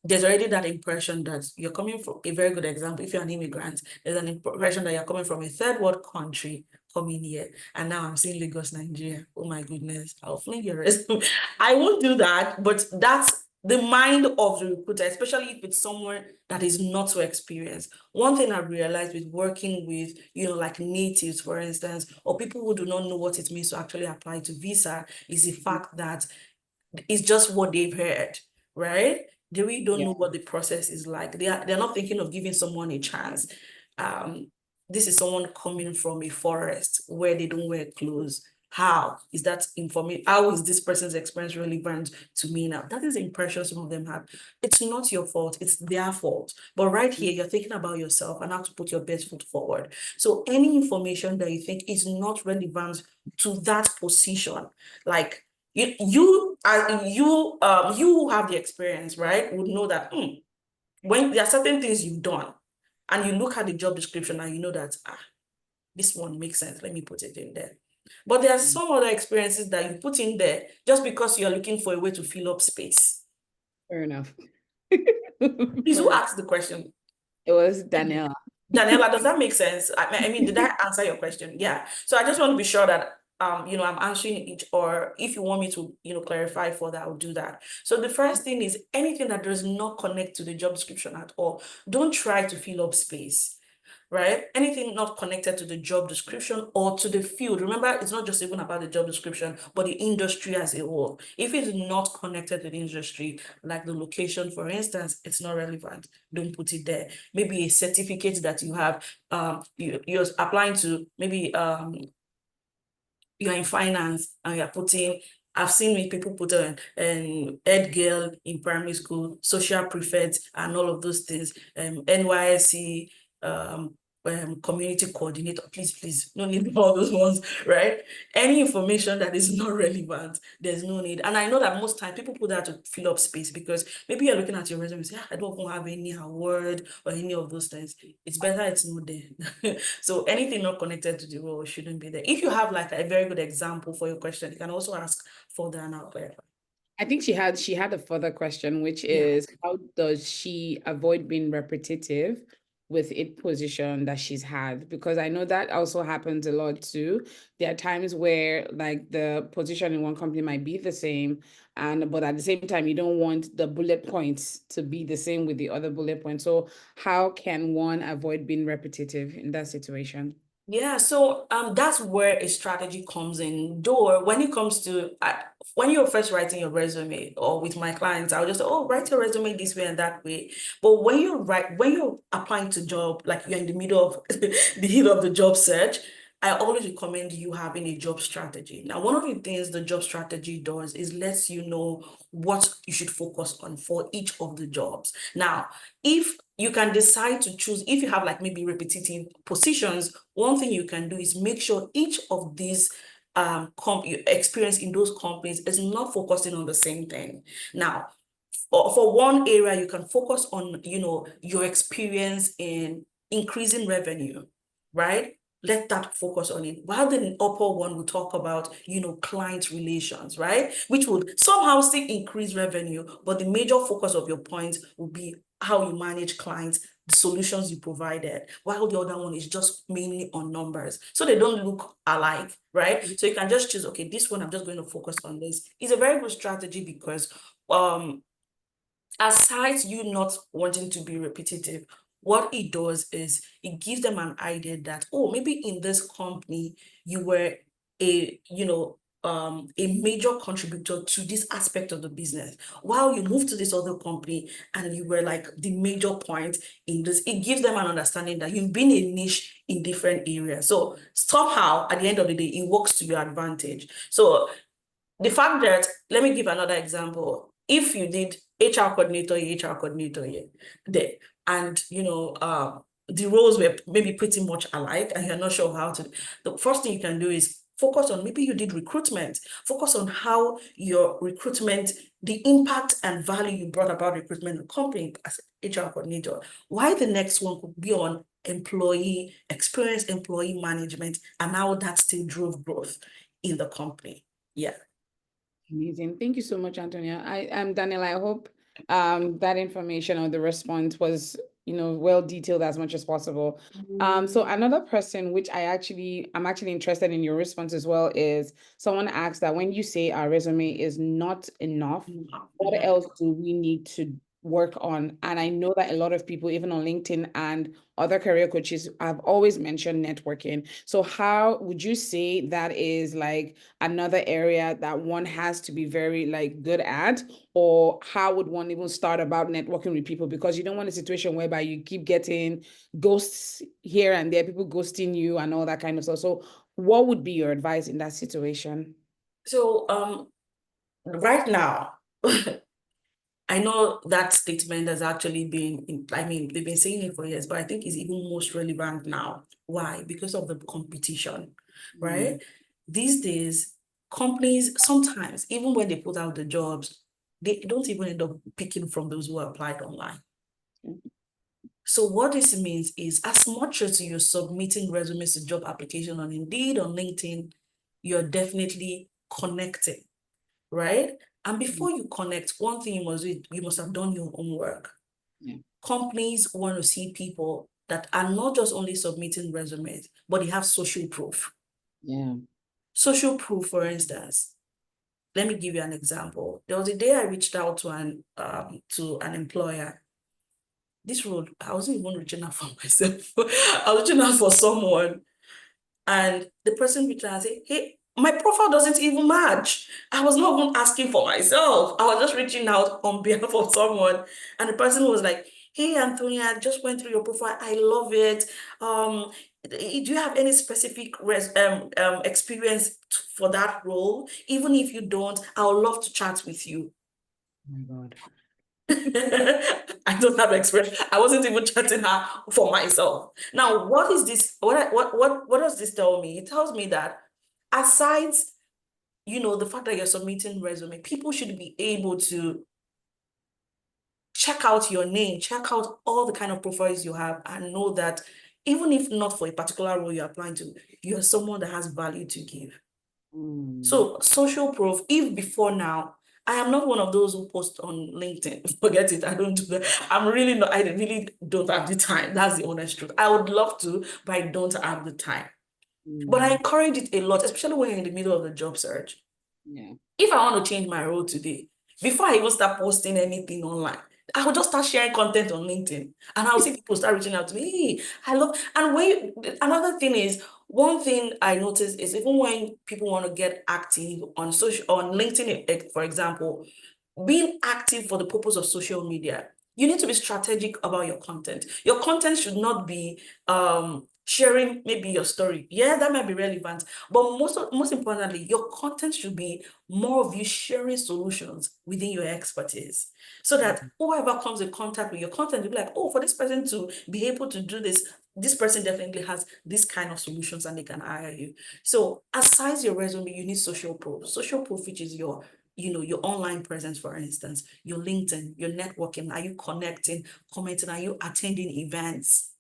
there's already that impression that you're coming from a very good example. If you're an immigrant, there's an impression that you're coming from a third world country coming here. And now I'm seeing Lagos, Nigeria. Oh my goodness, I'll fling your resume. I won't do that, but that's the mind of the recruiter, especially if it's someone that is not so experienced. One thing I've realized with working with, like natives, for instance, or people who do not know what it means to actually apply to visa, is the fact that it's just what they've heard, right? They really don't know what the process is like. They're not thinking of giving someone a chance. This is someone coming from a forest where they don't wear clothes. How is that information? How is this person's experience relevant to me now? That is the impression some of them have. It's not your fault, it's their fault. But right here, you're thinking about yourself and how to put your best foot forward. So any information that you think is not relevant to that position, like you who have the experience, right, would know that when there are certain things you've done and you look at the job description and you know that this one makes sense, let me put it in there. But there are some other experiences that you put in there just because you're looking for a way to fill up space. Fair enough. Please, who asked the question? It was Daniela. Daniela, does that make sense? I mean, did that answer your question? Yeah. So I just want to be sure that I'm answering each, or if you want me to, clarify further, I'll do that. So the first thing is anything that does not connect to the job description at all, don't try to fill up space, right? Anything not connected to the job description or to the field. Remember, it's not just even about the job description, but the industry as a whole. If it's not connected to the industry, like the location, for instance, it's not relevant. Don't put it there. Maybe a certificate that you have, you're applying to, maybe you're in finance and you're putting, I've seen people put an head girl in primary school, social prefect, and all of those things, NYSC, community coordinator. Please, no need for all those ones, right? Any information that is not relevant, there's no need. And I know that most times people put that to fill up space because maybe you're looking at your resume and say, I don't even have any award or any of those things. It's better it's not there. So anything not connected to the role shouldn't be there. If you have like a very good example for your question, you can also ask further and I'll clarify. I think she had a further question, which is how does she avoid being repetitive with a position that she's had? Because I know that also happens a lot too. There are times where like the position in one company might be the same, but at the same time, you don't want the bullet points to be the same with the other bullet points. So how can one avoid being repetitive in that situation? Yeah, so that's where a strategy comes in. Though when it comes to when you're first writing your resume or with my clients, I'll just say, oh, write your resume this way and that way. But when you're applying to job, like you're in the middle of the heat of the job search, I always recommend you having a job strategy. Now, one of the things the job strategy does is lets you know what you should focus on for each of the jobs. Now, if you can decide to choose, if you have like maybe repetitive positions, one thing you can do is make sure each of these experience in those companies is not focusing on the same thing. Now, for one area, you can focus on, your experience in increasing revenue, right? Let that focus on it. While the upper one will talk about, client relations, right? Which would somehow still increase revenue, but the major focus of your points will be how you manage clients, the solutions you provided, while the other one is just mainly on numbers. So they don't look alike, right? So you can just choose, okay, this one, I'm just going to focus on this. It's a very good strategy because aside you not wanting to be repetitive, what it does is it gives them an idea that, oh, maybe in this company you were a major contributor to this aspect of the business, while you moved to this other company and you were like the major point in this. It gives them an understanding that you've been a niche in different areas. So somehow at the end of the day, it works to your advantage. So the fact that, let me give another example. If you did HR coordinator here, there, and the roles were maybe pretty much alike, and you're not sure how to, the first thing you can do is focus on, maybe you did recruitment, focus on how your recruitment, the impact and value you brought about recruitment in the company as HR coordinator. Why the next one could be on employee experience, employee management, and how that still drove growth in the company. Yeah. Amazing. Thank you so much, Antonia. Daniel, I hope that information or the response was, well detailed as much as possible. So another person, which I'm actually interested in your response as well, is someone asked that when you say our resume is not enough, what else do we need to work on? And I know that a lot of people, even on LinkedIn and other career coaches, have always mentioned networking. So how would you say that is like another area that one has to be very like good at? Or how would one even start about networking with people? Because you don't want a situation whereby you keep getting ghosts here and there, people ghosting you and all that kind of stuff. So what would be your advice in that situation? So right now, I know that statement has actually been, they've been saying it for years, but I think it's even most relevant now. Why? Because of the competition, right? These days, companies sometimes, even when they put out the jobs, they don't even end up picking from those who applied online. So what this means is, as much as you're submitting resumes to job application on Indeed, on LinkedIn, you're definitely connecting, right? And before you connect, one thing you must have done your homework. Yeah. Companies want to see people that are not just only submitting resumes, but they have social proof. Yeah. Social proof, for instance, let me give you an example. There was a day I reached out to an employer. This role, I wasn't even reaching out for myself. I was reaching out for someone. And the person reached out and said, hey, my profile doesn't even match. I was not even asking for myself. I was just reaching out on behalf of someone. And the person was like, hey, Anthonia, I just went through your profile. I love it. Do you have any specific experience for that role? Even if you don't, I would love to chat with you. Oh my God. I don't have experience. I wasn't even chatting her for myself. Now, what is this? What does this tell me? It tells me that aside, the fact that you're submitting resume, people should be able to check out your name, check out all the kind of profiles you have, and know that even if not for a particular role you're applying to, you're someone that has value to give. So social proof, if before now, I am not one of those who post on LinkedIn. Forget it. I don't do that. I really don't have the time. That's the honest truth. I would love to, but I don't have the time. But I encourage it a lot, especially when you're in the middle of the job search. Yeah. If I want to change my role today, before I even start posting anything online, I will just start sharing content on LinkedIn, and I'll see people start reaching out to me. Hey, I love, and another thing is, one thing I noticed is even when people want to get active on LinkedIn, for example, being active for the purpose of social media, you need to be strategic about your content. Your content should not be sharing maybe your story. Yeah, that might be relevant, but most importantly, your content should be more of you sharing solutions within your expertise, so that whoever comes in contact with your content will be like, oh, for this person to be able to do this person definitely has this kind of solutions and they can hire you. So aside your resume, you need social proof. Social proof, which is your your online presence, for instance, your LinkedIn, your networking. Are you connecting, commenting? Are you attending events?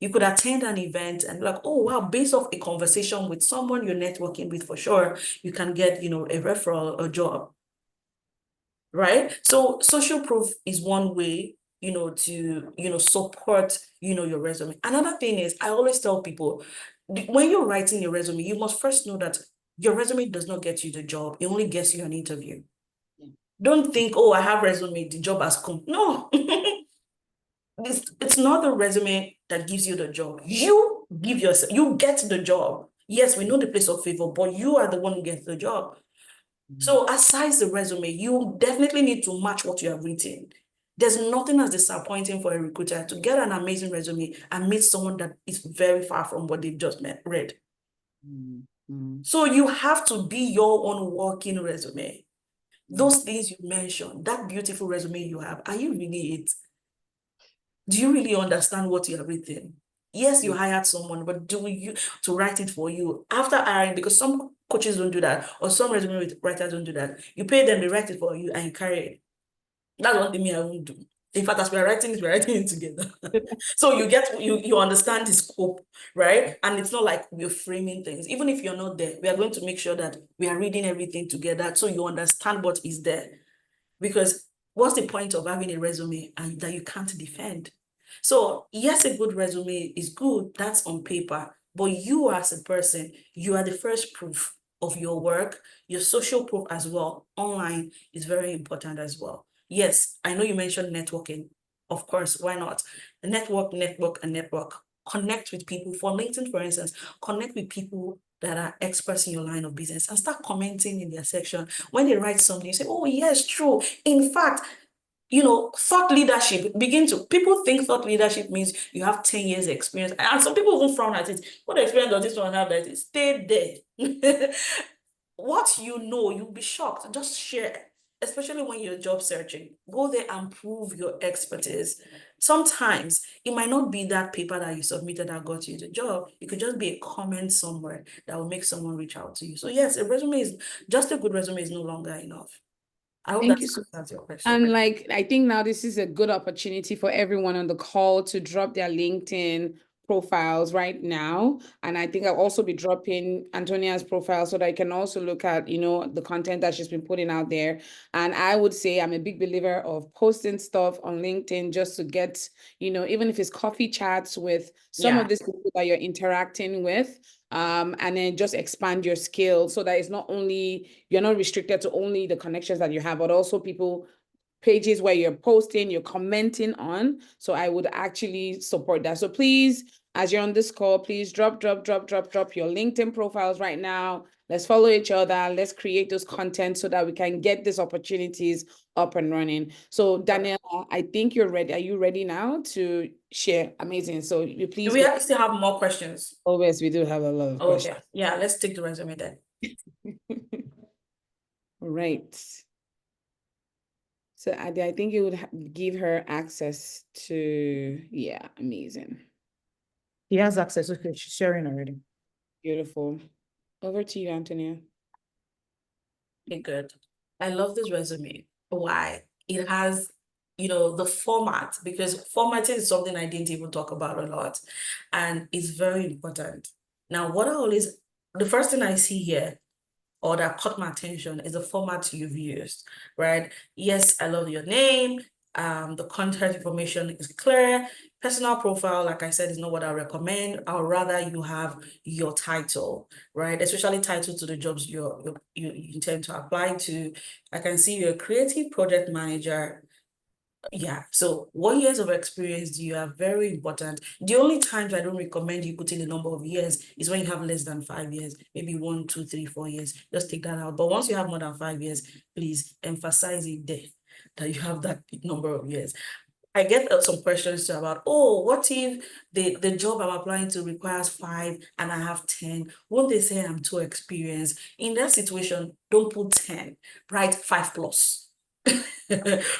You could attend an event and be like, oh, wow, based off a conversation with someone you're networking with, for sure, you can get, a referral, a job, right? So social proof is one way, to, support, your resume. Another thing is, I always tell people, when you're writing your resume, you must first know that your resume does not get you the job. It only gets you an interview. Don't think, oh, I have resume, the job has come. No. It's not the resume that gives you the job. You get the job. Yes, we know the place of favor, but you are the one who gets the job. So aside the resume, you definitely need to match what you have written. There's nothing as disappointing for a recruiter to get an amazing resume and meet someone that is very far from what they've just read. So you have to be your own working resume. Those things you mentioned, that beautiful resume you have, are you really it? Do you really understand what you have written? Yes, you hired someone, but do you to write it for you after hiring? Because some coaches don't do that, or some resume writers don't do that. You pay them, they write it for you, and you carry it. That's one thing I won't do. In fact, as we're writing it together. So you understand the scope, right? And it's not like we're framing things. Even if you're not there, we are going to make sure that we are reading everything together so you understand what is there. Because what's the point of having a resume and that you can't defend? So yes, a good resume is good, that's on paper, but you as a person, you are the first proof of your work. Your social proof as well, online, is very important as well. Yes, I know you mentioned networking. Of course, why not? Network, and network. Connect with people. For LinkedIn, for instance, connect with people that are experts in your line of business and start commenting in their section. When they write something, you say, oh, yes, true. In fact, thought leadership, people think thought leadership means you have 10 years experience. And some people even frown at it. What experience does this one have that is? Stay there. What you'll be shocked. Just share, especially when you're job searching. Go there and prove your expertise. Sometimes it might not be that paper that you submitted that got you the job. It could just be a comment somewhere that will make someone reach out to you. So yes, a good resume is no longer enough. I hope Thank you so that's your question. And I think now this is a good opportunity for everyone on the call to drop their LinkedIn profiles right now. And I think I'll also be dropping Antonia's profile so that I can also look at, the content that she's been putting out there. And I would say I'm a big believer of posting stuff on LinkedIn just to get, even if it's coffee chats with some of these people that you're interacting with. And then just expand your skills so that it's not only, you're not restricted to only the connections that you have, but also pages where you're posting, you're commenting on. So I would actually support that. So please, as you're on this call, please drop your LinkedIn profiles right now. Let's follow each other. Let's create those content so that we can get these opportunities up and running. So Daniela, I think you're ready. Are you ready now to share? Amazing. So you please. Do we still have more questions? Always, we do have a lot of questions. Okay. Yeah, let's take the resume then. All right. So I think it would give her access to, yeah, amazing. He has access. Okay, she's sharing already. Beautiful. Over to you, Antonia. Okay, good. I love this resume. Why? It has, the format, because formatting is something I didn't even talk about a lot, and it's very important. Now, the first thing I see here, or that caught my attention, is the format you've used, right? Yes, I love your name. The contact information is clear. Personal profile, like I said, is not what I recommend. I would rather you have your title, right? Especially title to the jobs you intend to apply to. I can see you're a creative project manager. Yeah, so what years of experience do you have? Very important. The only times I don't recommend you putting a number of years is when you have less than 5 years, maybe 1, 2, 3, 4 years. Just take that out. But once you have more than 5 years, please emphasize it there that you have that number of years. I get some questions too about, oh, what if the job I'm applying to requires 5 and I have 10? Won't they say I'm too experienced? In that situation, don't put 10, write 5 plus.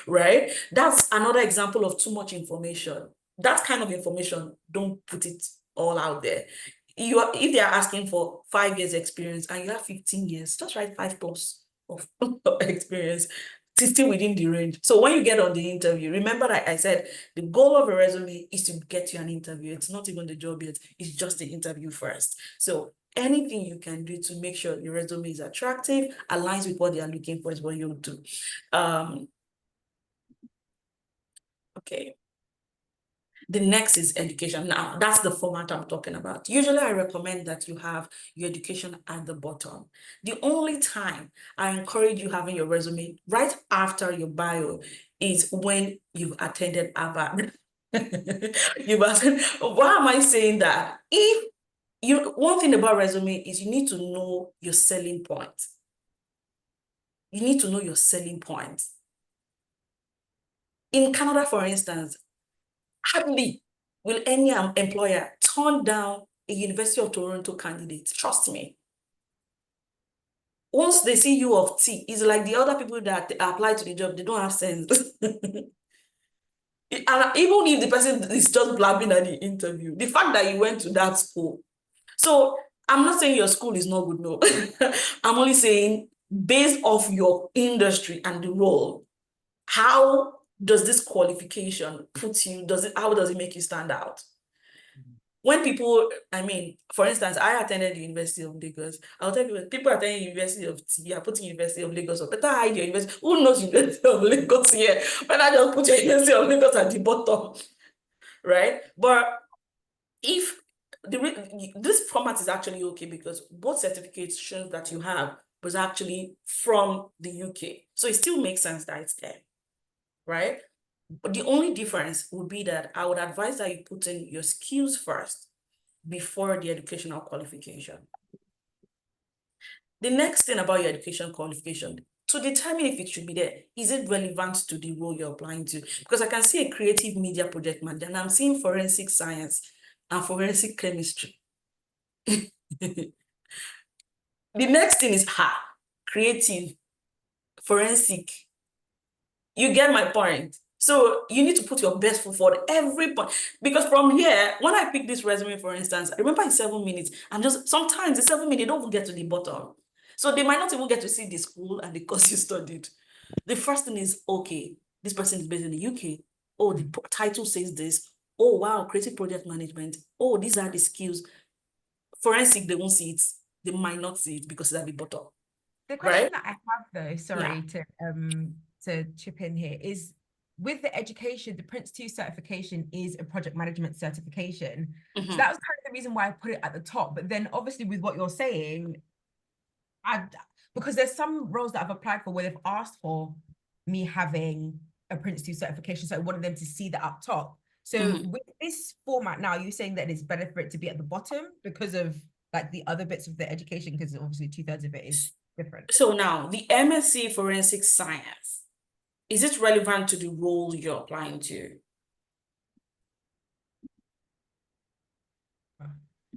Right? That's another example of too much information. That kind of information, don't put it all out there. If they're asking for 5 years experience and you have 15 years, just write 5 plus of experience. It's still within the range. So when you get on the interview, remember that I said the goal of a resume is to get you an interview. It's not even the job yet, it's just the interview first. So anything you can do to make sure your resume is attractive, aligns with what they are looking for is what you'll do. Okay. The next is education. Now, that's the format I'm talking about. Usually, I recommend that you have your education at the bottom. The only time I encourage you having your resume right after your bio is when you've attended ABA. Why am I saying that? One thing about resume is you need to know your selling point. You need to know your selling point. In Canada, for instance, hardly will any employer turn down a University of Toronto candidate. Trust me. Once they see U of T, it's like the other people that apply to the job, they don't have sense. And even if the person is just blabbing at the interview, the fact that you went to that school. So I'm not saying your school is not good, no. I'm only saying based off your industry and the role, how does this qualification put you, how does it make you stand out? When people, for instance, I attended the University of Lagos. I'll tell people attending University of T, are putting University of Lagos, or better hide your university. Who knows University of Lagos here? Better just put your University of Lagos at the bottom, right? But if this format is actually okay because both certificates show that you have was actually from the UK. So it still makes sense that it's there, right? But the only difference would be that I would advise that you put in your skills first before the educational qualification. The next thing about your education qualification, to determine if it should be there, is it relevant to the role you're applying to? Because I can see a creative media project manager, and I'm seeing forensic science and forensic chemistry. The next thing is creative, forensic. You get my point. So you need to put your best foot forward every point. Because from here, when I pick this resume, for instance, I remember in 7 minutes, and just sometimes the 7 minutes, they don't even get to the bottom. So they might not even get to see the school and the course you studied. The first thing is, okay, this person is based in the UK. Oh, the title says this. Oh, wow, creative project management. Oh, these are the skills. Forensic, they won't see it. They might not see it because it's at the bottom. The question Right? that I have though, sorry to chip in here, is with the education, the Prince 2 certification is a project management certification. So that was kind of the reason why I put it at the top. But then obviously with what you're saying, because there's some roles that I've applied for where they've asked for me having a Prince 2 certification. So I wanted them to see that up top. So with this format now, you're saying that it's better for it to be at the bottom because of like the other bits of the education, because obviously 2/3 of it is different. So now the MSc Forensic Science, is it relevant to the role you're applying to?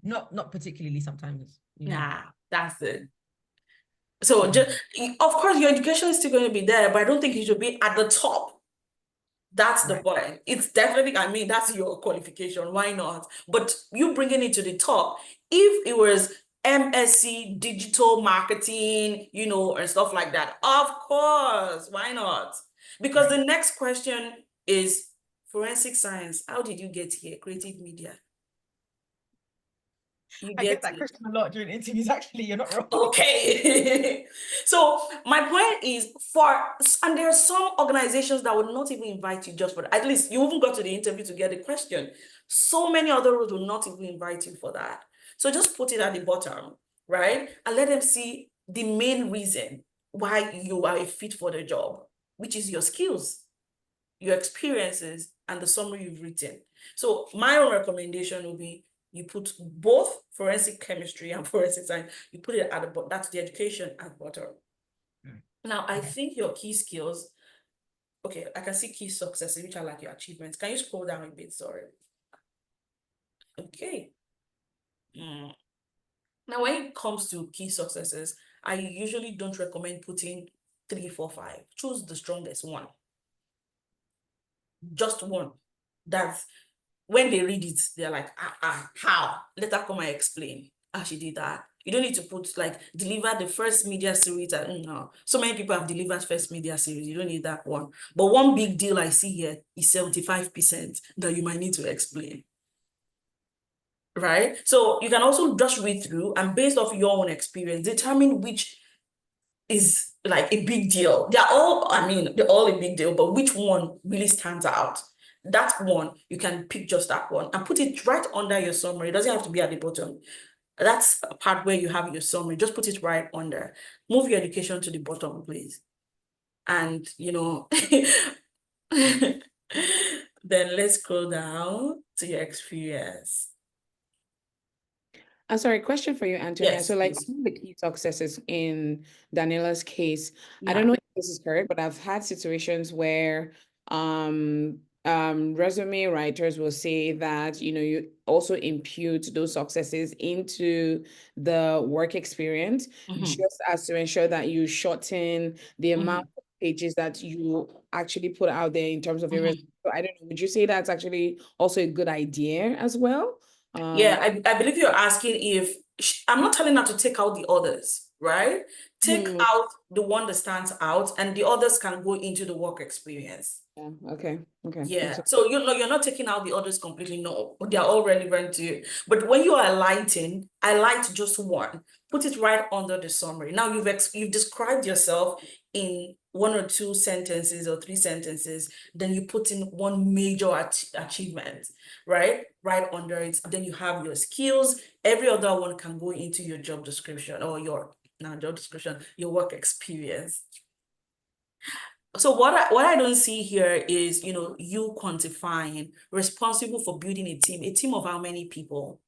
Not particularly sometimes. Nah, that's it. So just, of course, your education is still going to be there, but I don't think it should be at the top. That's the point. It's definitely, that's your qualification. Why not? But you bringing it to the top, if it was MSc digital marketing, and stuff like that, of course, why not? Because the next question is forensic science. How did you get here? Creative media. I get that question a lot during interviews, actually, you're not wrong. Okay. So my point is and there are some organizations that would not even invite you just for, at least you even got to the interview to get the question. So many other roles will not even invite you for that. So just put it at the bottom, right? And let them see the main reason why you are a fit for the job, which is your skills. your experiences, and the summary you've written. So my own recommendation will be you put both forensic chemistry and forensic science, you put it at the bottom. That's the education at the bottom. Now, I think your key skills, okay, I can see key successes, which are like your achievements. Can you scroll down a bit? Sorry. Okay. Now, when it comes to key successes, I usually don't recommend putting 3, 4, 5. Choose the strongest one. Just one. That's when they read it, they're like, how? Let her come and explain how she did that. You don't need to put like deliver the first media series. No, so many people have delivered first media series. You don't need that one. But one big deal I see here is 75% that you might need to explain. Right? So you can also just read through and based off your own experience, determine which is like a big deal. They're all a big deal, but which one really stands out? That one, you can pick just that one and put it right under your summary. It doesn't have to be at the bottom. That's a part where you have your summary. Just put it right under. Move your education to the bottom, please. And, then let's scroll down to your experience. I'm sorry, question for you, Antonia. Yes, So like please. some of the key successes in Daniela's case, I Yeah. don't know if this is correct, but I've had situations where resume writers will say that, you also impute those successes into the work experience, just as to ensure that you shorten the amount of pages that you actually put out there in terms of your resume. So I don't know, would you say that's actually also a good idea as well? Yeah, I believe you're asking if I'm not telling her to take out the others, right? Take out the one that stands out and the others can go into the work experience. Yeah, okay. Yeah, so you're not taking out the others completely. No, they're all relevant to you. But when you are highlighting, highlight just one. Put it right under the summary. Now you've described yourself in 1 or 2 sentences or 3 sentences. Then you put in one major achievement, right? Right under it. Then you have your skills. Every other one can go into your job description or your work experience. So what I don't see here is, you quantifying responsible for building a team of how many people?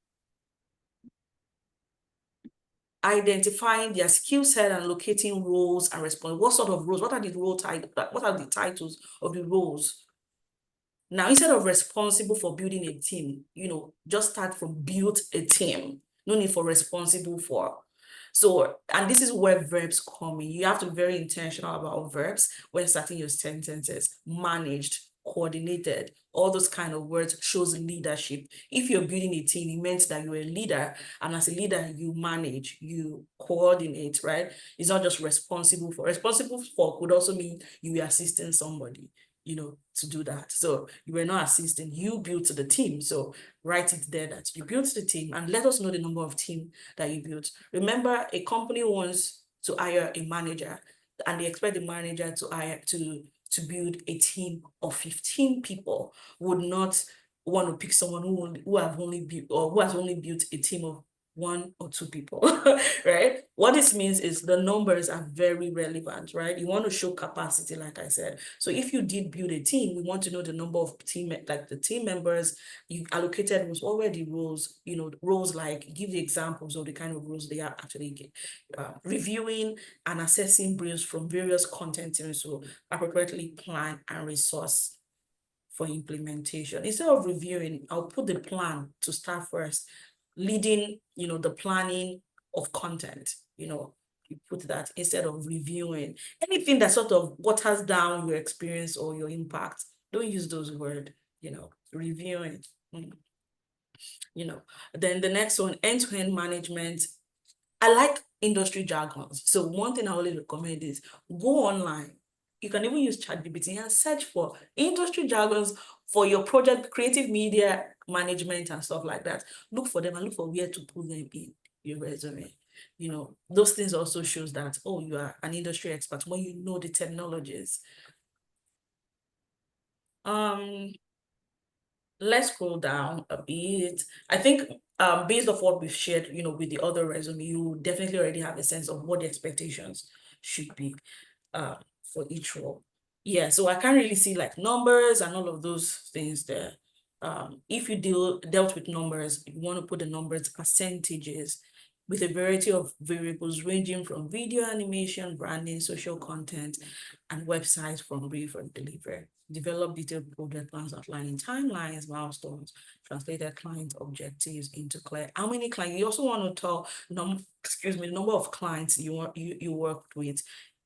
Identifying their skill set and locating roles and responsibilities. What sort of roles? What are the role titles? What are the titles of the roles? Now, instead of responsible for building a team, just start from build a team. No need for responsible for. So, and this is where verbs come in. You have to be very intentional about verbs when starting your sentences. Managed, coordinated, all those kind of words shows leadership. If you're building a team, it means that you're a leader. And as a leader, you manage, you coordinate, right? It's not just responsible for. Responsible for could also mean you are assisting somebody, to do that. So you were not assisting, you built the team. So write it there that you built the team and let us know the number of team that you built. Remember, a company wants to hire a manager and they expect the manager to build a team of 15 people. Would not want to pick someone who has only built a team of 1 or 2 people, right? What this means is the numbers are very relevant, right? You want to show capacity, like I said. So if you did build a team, we want to know the number of the team members you allocated roles. What were the roles? Roles like, give the examples of the kind of roles they are actually reviewing and assessing briefs from various content teams to appropriately plan and resource for implementation. Instead of reviewing, I'll put the plan to start first, leading, the planning of content, you put that instead of reviewing. Anything that sort of waters down your experience or your impact, don't use those words, reviewing. Then the next one, end-to-end management. I like industry jargons. So one thing I always recommend is go online. You can even use ChatGPT and search for industry jargons for your project, creative media management and stuff like that. Look for them and look for where to put them in your resume. Those things also shows that, oh, you are an industry expert when you know the technologies. Let's scroll down a bit. I think based off what we've shared, with the other resume, you definitely already have a sense of what the expectations should be for each role. Yeah, so I can't really see like numbers and all of those things there. If you dealt with numbers, you want to put the numbers percentages with a variety of variables ranging from video animation, branding, social content, and websites from brief and delivery. Develop detailed project plans outlining timelines, milestones, translated client objectives into clear. How many clients? You also want to tell the number of clients you worked with.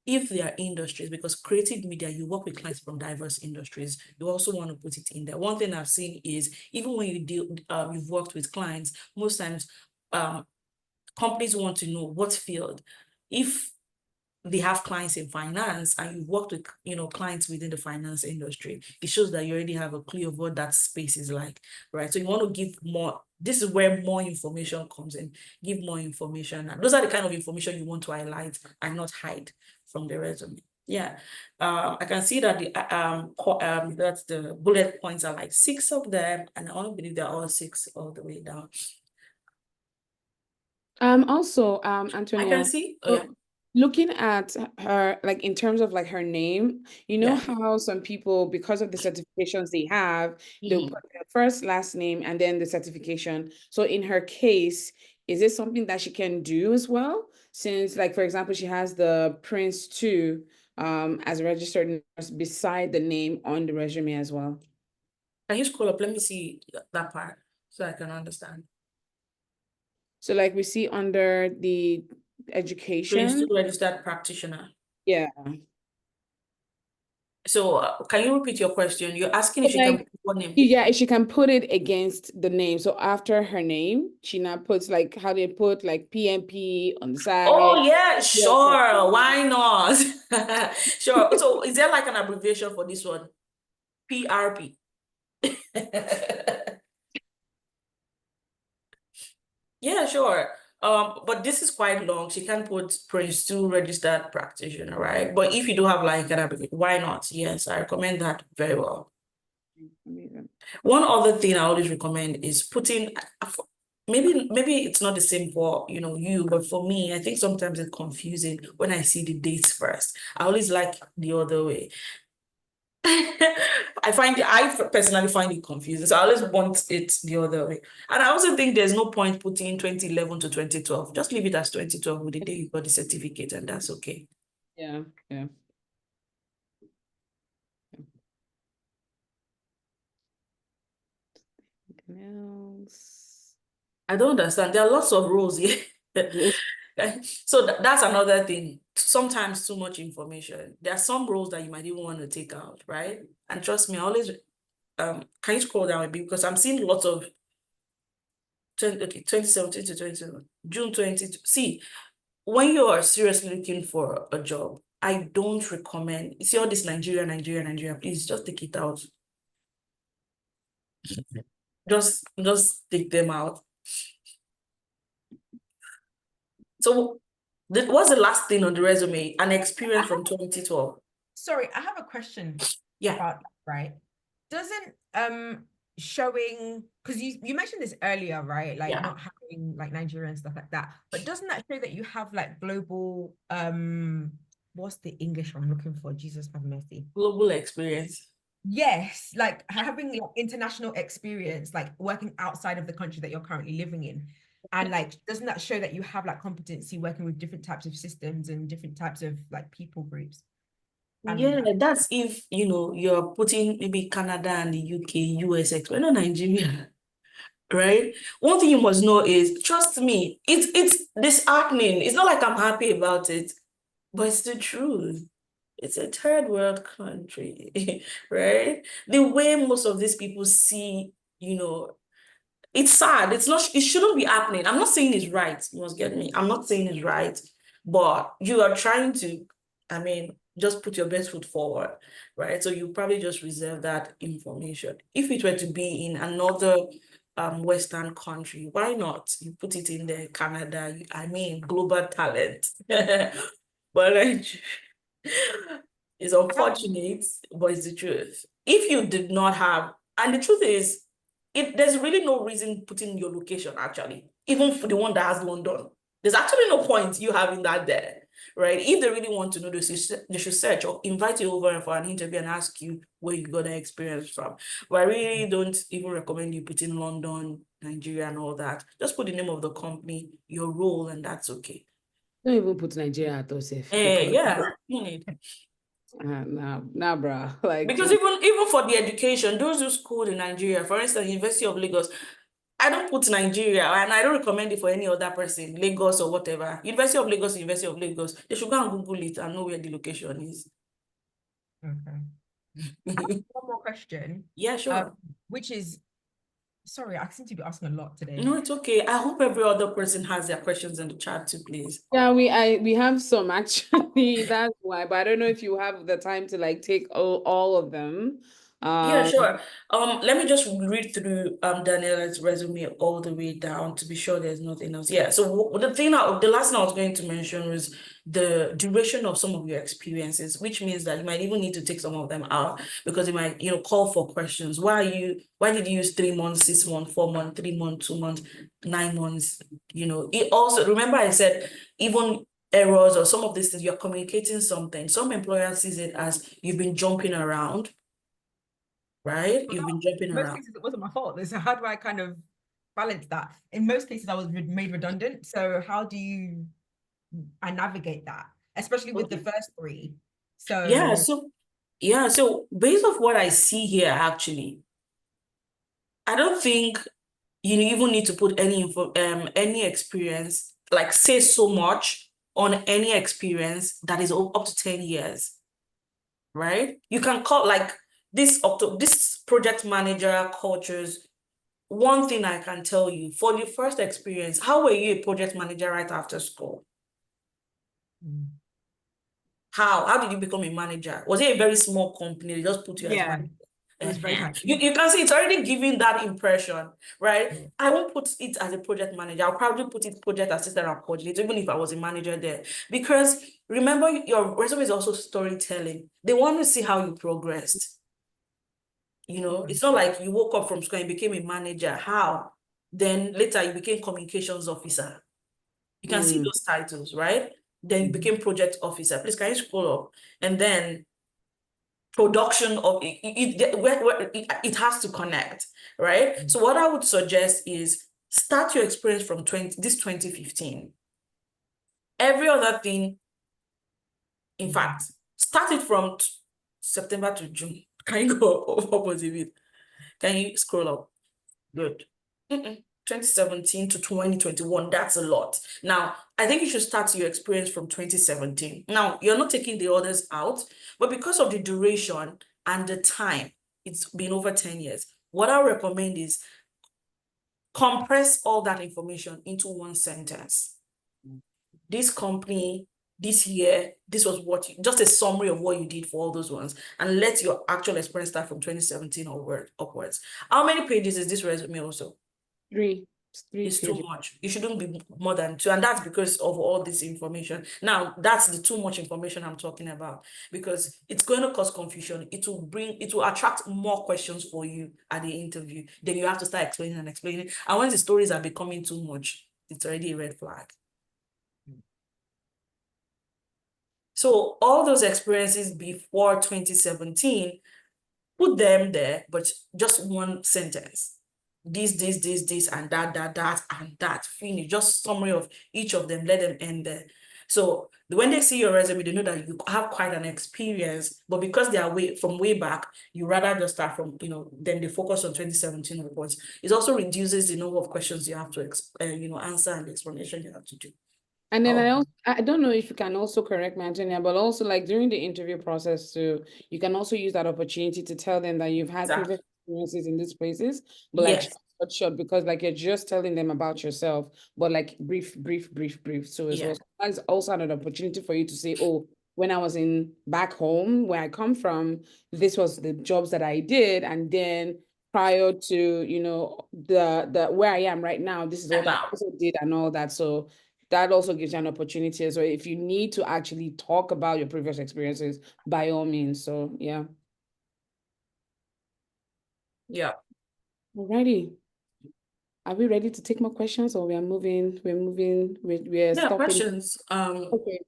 If they are industries, because creative media, you work with clients from diverse industries, you also want to put it in there. One thing I've seen is even when you've worked with clients, most times companies want to know what field. If they have clients in finance and you've worked with clients within the finance industry, it shows that you already have a clue of what that space is like, right? So you want to give more. This is where more information comes in. Give more information, and those are the kind of information you want to highlight and not hide from the resume. Yeah, I can see that that's the bullet points are like 6 of them, and I don't believe they're all 6 all the way down. Also, I can Antonia, see. so Yeah. looking at her, like in terms of like her name, you know Yeah. how some people, because of the certifications they have, they'll put their first, last name, and then the certification. So in her case, is it something that she can do as well? Since, like, for example, she has the Prince 2 as a registered nurse beside the name on the resume as well. Can you scroll up? Let me see that part so I can understand. So like we see under the education. Registered practitioner. Yeah. So can you repeat your question? You're asking if she can Like, put one name. yeah, if she can put it against the name. So after her name, she now puts like how they put like PMP on the side. Oh yeah, Yeah. sure. Why not? Sure. So is there like an abbreviation for this one? PRP. Yeah, sure. But this is quite long. She can put Prince 2 registered practitioner, right? But if you do have like an abbreviation, why not? Yes, I recommend that very well. One other thing I always recommend is putting, maybe it's not the same for you, but for me, I think sometimes it's confusing when I see the dates first. I always like the other way. I personally find it confusing. So I always want it the other way. And I also think there's no point putting 2011 to 2012. Just leave it as 2012 with the day you got the certificate, and that's okay. Yeah, yeah. Else. I don't understand. There are lots of roles here. So that's another thing. Sometimes too much information. There are some roles that you might even want to take out, right? And trust me, I always can you scroll down a bit, because I'm seeing lots of 2017 to 20, June 20. See, when you are seriously looking for a job, I don't recommend. You see all this Nigeria, please just take it out. Just take them out. So what's the last thing on the resume? An experience from 2012. Sorry, I have a question. Yeah. About that, right? Doesn't showing, because you mentioned this earlier, right? Like not having like Nigeria and stuff like that, but doesn't that show that you have like global what's the English I'm looking for? Jesus have mercy. Global experience. Yes, like having like international experience, like working outside of the country that you're currently living in. And like, doesn't that show that you have like competency working with different types of systems and different types of like people groups? Yeah, that's if you're putting maybe Canada and the UK, US, but not Nigeria, right? One thing you must know is, trust me, it's disheartening. It's not like I'm happy about it, but it's the truth. It's a third world country, right? The way most of these people see, it's sad. It's not. It shouldn't be happening. I'm not saying it's right. You must get me. I'm not saying it's right, but you are trying to, just put your best foot forward, right? So you probably just reserve that information. If it were to be in another Western country, why not? You put it in there, Canada. Global talent. But like, it's unfortunate, but it's the truth. If you did not have, and the truth is, there's really no reason putting your location, actually, even for the one that has London. There's actually no point you having that there. right? If they really want to know this, they should search or invite you over for an interview and ask you where you got the experience from. But I really don't even recommend you put in London, Nigeria, and all that. Just put the name of the company, your role, and that's okay. Don't even put Nigeria at all safe. Yeah, you need. Nah, bro. Like, Because even for the education, those who schooled in Nigeria, for instance, University of Lagos, I don't put Nigeria, and I don't recommend it for any other person, Lagos or whatever. University of Lagos, University of Lagos. They should go and Google it and know where the location is. Okay. One more question. Yeah, sure. Which is, sorry, I seem to be asking a lot today. No, it's okay. I hope every other person has their questions in the chat too, please. yeah, we have some actually. That's why, but I don't know if you have the time to like take all of them. Yeah, sure. Let me just read through Daniela's resume all the way down to be sure there's nothing else. Yeah. So the last thing I was going to mention was the duration of some of your experiences, which means that you might even need to take some of them out because it might, call for questions. Why did you use 3 months, 6 months, 4 months, 3 months, 2 months, 9 months? It also, remember I said even errors or some of these things, you're communicating something. Some employers see it as you've been jumping around. Right? You've been jumping In most around. cases, it wasn't my fault. So how do I kind of balance that? In most cases, I was made redundant. So how do I navigate that, especially with the first 3? So So based off what I see here, actually, I don't think you even need to put any experience, like say so much on any experience that is up to 10 years. Right? You can call like this project manager cultures. One thing I can tell you, for the first experience, how were you a project manager right after school? How did you become a manager? Was it a very small company? They just put you as manager? It was very tiny. You can see it's already giving that impression, right? I won't put it as a project manager. I'll probably put it project assistant or coordinator, even if I was a manager there. Because remember, your resume is also storytelling. They want to see how you progressed. It's not like you woke up from school and became a manager. How? Then later you became communications officer. You can see those titles, right? Then you became project officer. Please, can you scroll up? And then production of it has to connect, right? So what I would suggest is start your experience from 2015. Every other thing, in fact, start it from September to June. Can you go up a bit? Can you scroll up? Good. 2017 to 2021, that's a lot. Now, I think you should start your experience from 2017. Now, you're not taking the others out, but because of the duration and the time, it's been over 10 years. What I recommend is compress all that information into one sentence. This company, this year, this was just a summary of what you did for all those ones, and let your actual experience start from 2017 upwards. How many pages is this resume also? 3. It's too much. It shouldn't be more than 2, and that's because of all this information. Now, that's the too much information I'm talking about, because it's going to cause confusion. It will attract more questions for you at the interview. Then you have to start explaining. And when the stories are becoming too much, it's already a red flag. So all those experiences before 2017, put them there, but just one sentence. This, and that, and that. Finish. Just summary of each of them. Let them end there. So when they see your resume, they know that you have quite an experience, but because they are from way back, you rather just start from, then they focus on 2017 reports. It also reduces the number of questions you have to, answer and the explanation you have to do. And then I don't know if you can also correct me, Anthonia, but also like during the interview process too, you can also use that opportunity to tell them that you've had previous experiences in these places, but like short, because like you're just telling them about yourself, but like brief. So as well, that's also an opportunity for you to say, oh, when I was back home where I come from, this was the jobs that I did, and then prior to the where I am right now, this is what I also did and all that. So that also gives you an opportunity. So if you need to actually talk about your previous experiences, by all means. So yeah. Yeah. Alrighty. Are we ready to take more questions, or we're stopping? Questions. Okay.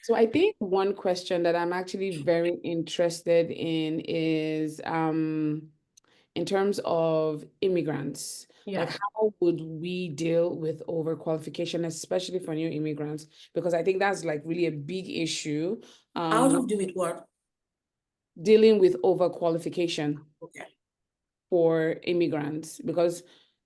So I think one question that I'm actually very interested in is in terms of immigrants. Like, Yeah. how would we deal with overqualification, especially for new immigrants? Because I think that's like really a big issue. How do you do with what? Dealing with overqualification Okay. for immigrants, because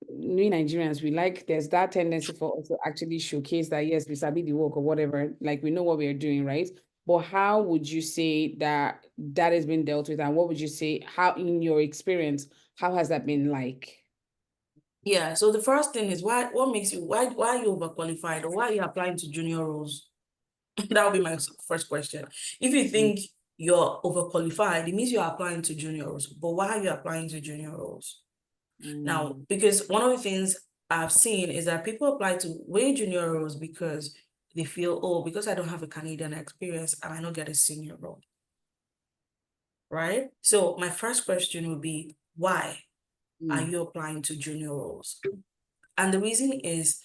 we Nigerians, there's that tendency for us to actually showcase that, yes, we sabi the work or whatever, like we know what we're doing, right? But how would you say that that has been dealt with? And what would you say, how, in your experience, how has that been like? Yeah, so the first thing is why are you overqualified, or why are you applying to junior roles? That would be my first question. If you think you're overqualified, it means you're applying to junior roles. But why are you applying to junior roles? Now, because one of the things I've seen is that people apply to way junior roles because they feel, oh, because I don't have a Canadian experience, I might not get a senior role. Right? So my first question would be, why are you applying to junior roles? And the reason is,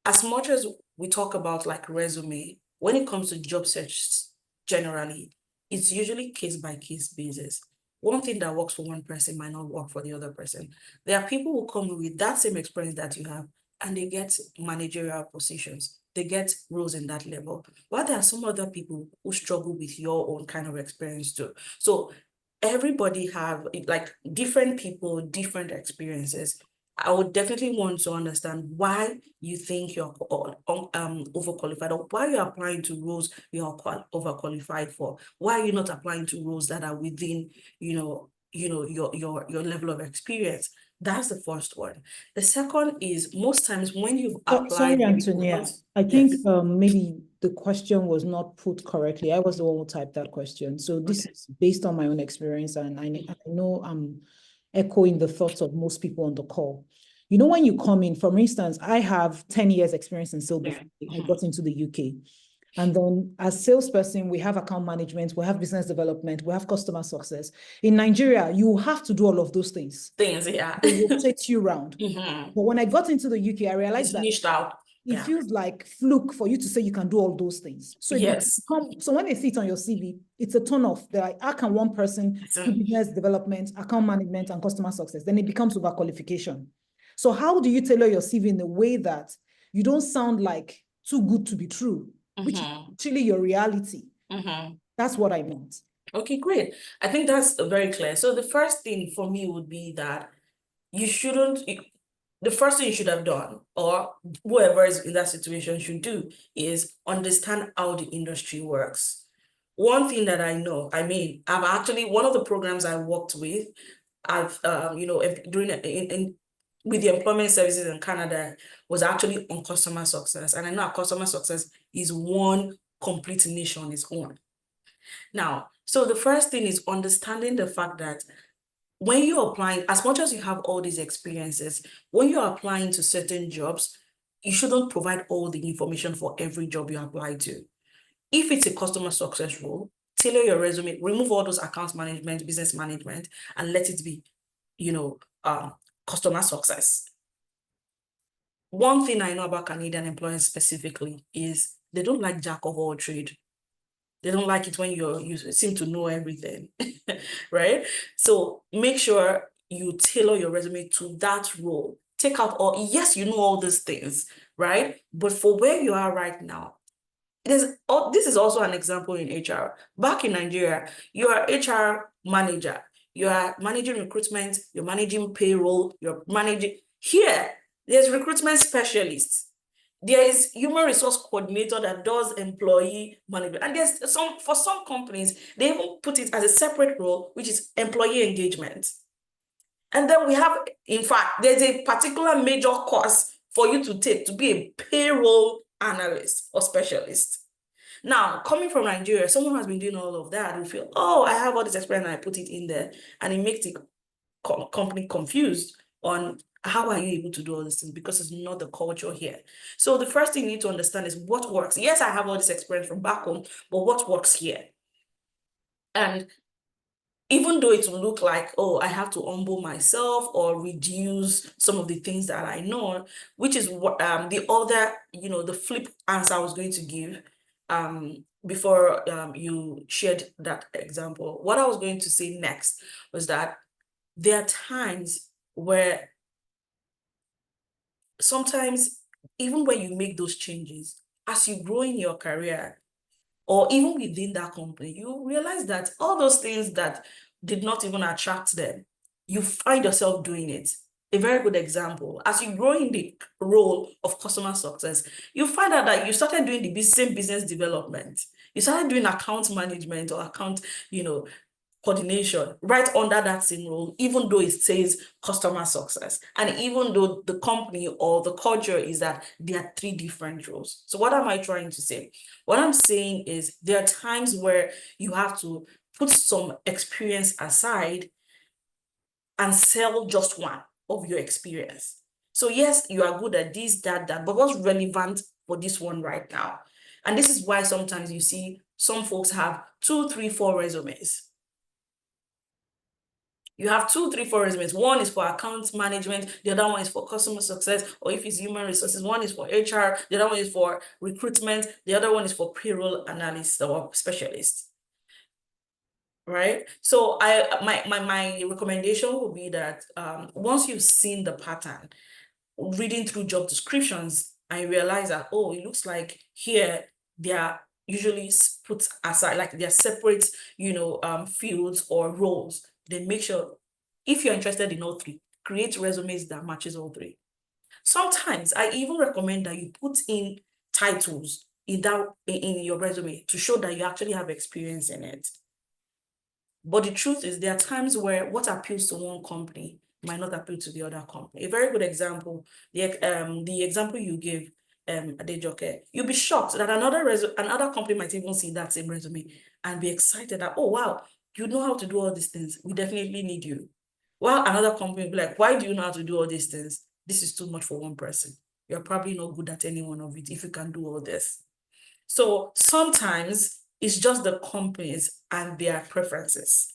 as much as we talk about like resume, when it comes to job search generally, it's usually case by case basis. One thing that works for one person might not work for the other person. There are people who come with that same experience that you have, and they get managerial positions. They get roles in that level. While there are some other people who struggle with your own kind of experience too. So everybody have like different people, different experiences. I would definitely want to understand why you think you're overqualified, or why you're applying to roles you're overqualified for. Why are you not applying to roles that are within, your level of experience? That's the first one. The second is, most times when you've applied, Sorry, Anthonia. I think Yes. maybe the question was not put correctly. I was the one who typed that question. So this Okay. is based on my own experience, and I know I'm echoing the thoughts of most people on the call. You know, when you come in, for instance, I have 10 years experience in sales before I got into the UK. And then as salesperson, we have account management, we have business development, we have customer success. In Nigeria, you have to do all of those things. Yeah. They rotate you around. But when I got into the UK, I realized that Niched out. it feels like fluke for you to say you can do all those things. So so when they see it on your CV, it's a turn off. They're like, how can one person do business development, account management, and customer success? Then it becomes overqualification. So how do you tailor your CV in a way that you don't sound like too good to be true, which is actually your reality? That's what I meant. Okay, great. I think that's very clear. So the first thing for me would be that the first thing you should have done, or whoever is in that situation should do, is understand how the industry works. One thing that I know, I've actually, one of the programs I worked with, with the employment services in Canada, was actually on customer success. And I know customer success is one complete niche on its own. Now, so the first thing is understanding the fact that when you're applying, as much as you have all these experiences, when you're applying to certain jobs, you shouldn't provide all the information for every job you apply to. If it's a customer success role, tailor your resume, remove all those account management, business management, and let it be, customer success. One thing I know about Canadian employers specifically is they don't like jack of all trade. They don't like it when you seem to know everything, right? So make sure you tailor your resume to that role. Take out yes, you know all these things, right? But for where you are right now, this is also an example in HR. Back in Nigeria, you are HR manager. You are managing recruitment, you're managing payroll, you're managing. Here, there's recruitment specialists. There is human resource coordinator that does employee management. And there's for some companies, they even put it as a separate role, which is employee engagement. And then we have, in fact, there's a particular major course for you to take to be a payroll analyst or specialist. Now, coming from Nigeria, someone who has been doing all of that will feel, oh, I have all this experience and I put it in there. And it makes the company confused on how are you able to do all these things, because it's not the culture here. So the first thing you need to understand is what works. Yes, I have all this experience from back home, but what works here? And even though it will look like, oh, I have to humble myself or reduce some of the things that I know, which is what the other, the flip answer I was going to give. before you shared that example, what I was going to say next was that there are times where sometimes, even when you make those changes, as you grow in your career, or even within that company, you realize that all those things that did not even attract them, you find yourself doing it. A very good example, as you grow in the role of customer success, you find out that you started doing the same business development. You started doing account management or account, coordination right under that same role, even though it says customer success. And even though the company or the culture is that there are 3 different roles. So what am I trying to say? What I'm saying is there are times where you have to put some experience aside and sell just one of your experience. So yes, you are good at this, that, but what's relevant for this one right now? And this is why sometimes you see some folks have 2, 3, 4 resumes. You have 2, 3, 4 resumes. One is for account management, the other one is for customer success, or if it's human resources, one is for HR, the other one is for recruitment, the other one is for payroll analyst or specialist. Right? So my recommendation would be that once you've seen the pattern, reading through job descriptions, I realize that, oh, it looks like here they are usually put aside, like they're separate, fields or roles. Then make sure, if you're interested in all 3, create resumes that matches all 3. Sometimes I even recommend that you put in titles in your resume to show that you actually have experience in it. But the truth is, there are times where what appeals to one company might not appeal to the other company. A very good example, the example you gave, Adejoke, you'll be shocked that another company might even see that same resume and be excited that, oh wow, you know how to do all these things. We definitely need you. While another company will be like, why do you know how to do all these things? This is too much for one person. You're probably not good at any one of it if you can do all this. So sometimes it's just the companies and their preferences.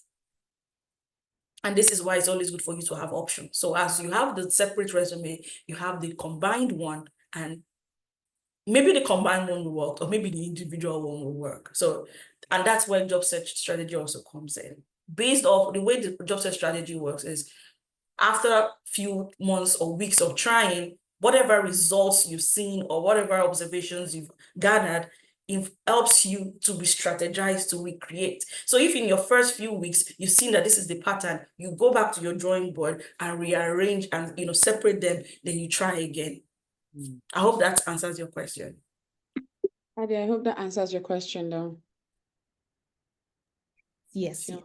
And this is why it's always good for you to have options. So as you have the separate resume, you have the combined one, and maybe the combined one will work, or maybe the individual one will work. So, and that's where job search strategy also comes in. Based off the way the job search strategy works is, after a few months or weeks of trying, whatever results you've seen or whatever observations you've gathered, it helps you to be strategized to recreate. So if in your first few weeks you've seen that this is the pattern, you go back to your drawing board and rearrange and separate them, then you try again. I hope that answers your question. Adi, I hope that answers your question though. Yes. Yeah.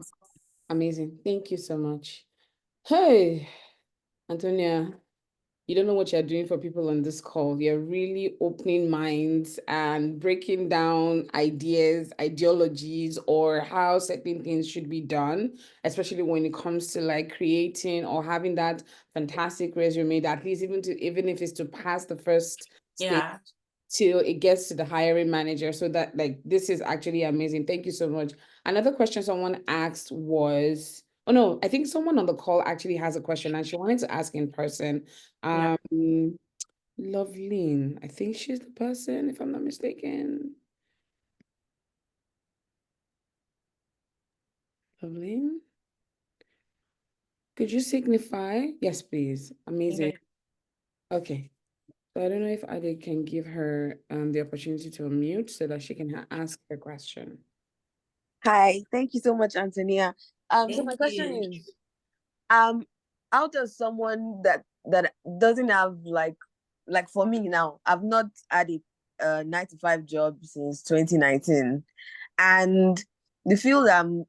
Amazing. Thank you so much. Hey, Anthonia, you don't know what you're doing for people on this call. You're really opening minds and breaking down ideas, ideologies, or how certain things should be done, especially when it comes to like creating or having that fantastic resume that at least even if it's to pass the first stage till it gets to the hiring manager. So that this is actually amazing. Thank you so much. Another question someone asked was, oh no, I think someone on the call actually has a question and she wanted to ask in person. Loveline, I think she's the person, if I'm not mistaken. Loveline, could you signify? Yes, please. Amazing. Okay. So I don't know if Ade can give her the opportunity to unmute so that she can ask her question. Hi, thank you so much, Anthonia. So my question is, how does someone that doesn't have like for me now, I've not had a 9-to-5 job since 2019, and the field I'm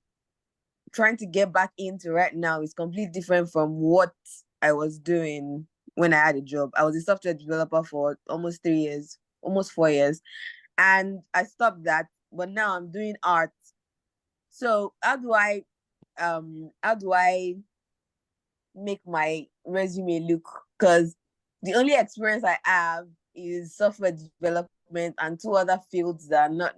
trying to get back into right now is completely different from what I was doing when I had a job. I was a software developer for almost 3 years, almost 4 years, and I stopped that, but now I'm doing art. So how do I make my resume look? Because the only experience I have is software development and 2 other fields that are not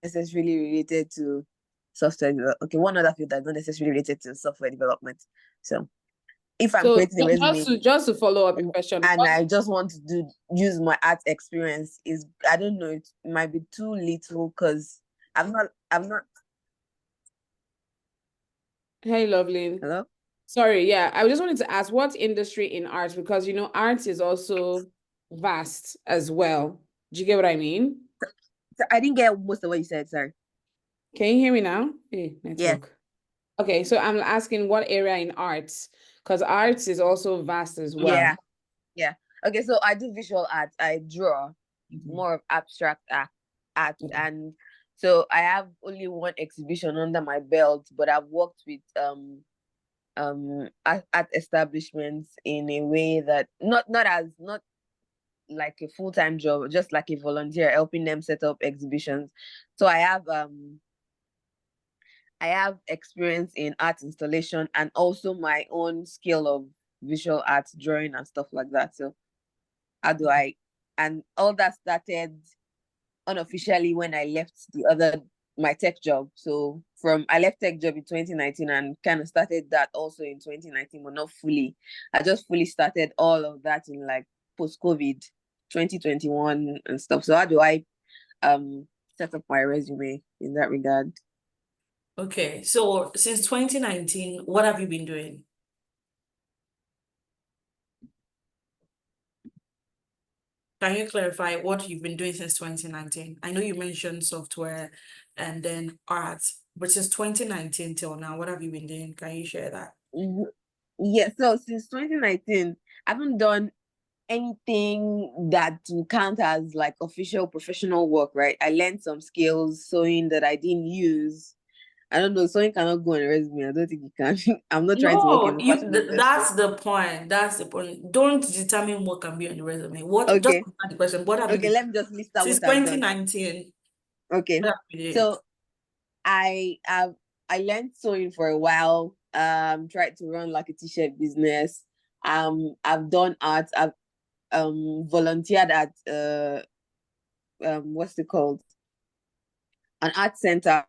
necessarily related to software. Okay, one other field that's not necessarily related to software development. So if I'm So creating a resume just to follow up your question, and I just want to use my art experience, is I don't know, it might be too little because I'm not. Hey, Loveline. Hello? Sorry, yeah. I just wanted to ask what industry in arts, because arts is also vast as well. Do you get what I mean? So I didn't get most of what you said, sorry. Can you hear me now? Hey, network. Yeah. Okay, so I'm asking what area in arts, because arts is also vast as well. Yeah. Okay, so I do visual art. I draw more of abstract art. And so I have only one exhibition under my belt, but I've worked with art establishments in a way that not like a full-time job, just like a volunteer, helping them set up exhibitions. So I have experience in art installation and also my own skill of visual art, drawing and stuff like that. So and all that started unofficially when I left my tech job. So I left tech job in 2019 and kind of started that also in 2019, but not fully. I just fully started all of that in like post-COVID 2021 and stuff. So how do I set up my resume in that regard? Okay, so since 2019, what have you been doing? Can you clarify what you've been doing since 2019? I know you mentioned software and then art, but since 2019 till now, what have you been doing? Can you share that? Yeah, so since 2019, I haven't done anything that will count as like official professional work, right? I learned some skills sewing that I didn't use. I don't know, sewing cannot go on a resume. I don't think it can. I'm not trying to work in the fashion industry. That's the point. That's the point. Don't determine what can be on the resume. Just Okay. answer the question. What have you been Let me just list out since what I've 2019? Okay. So I learned sewing for a while. Tried to run like a t-shirt business. I've done art. I've volunteered at what's it called? An art center.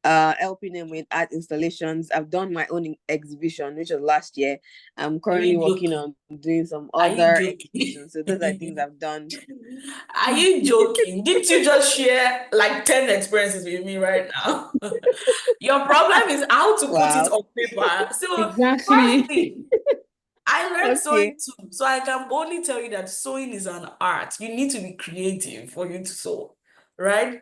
Helping them with art installations. I've done my own exhibition, which was last year. I'm currently working on doing some other exhibitions. So those are things I've done. Are you joking? Didn't you just share like 10 experiences with me right now? Your problem is how to put it on paper. So exactly. firstly, I learned sewing too. So I can only tell you that sewing is an art. You need to be creative for you to sew, right?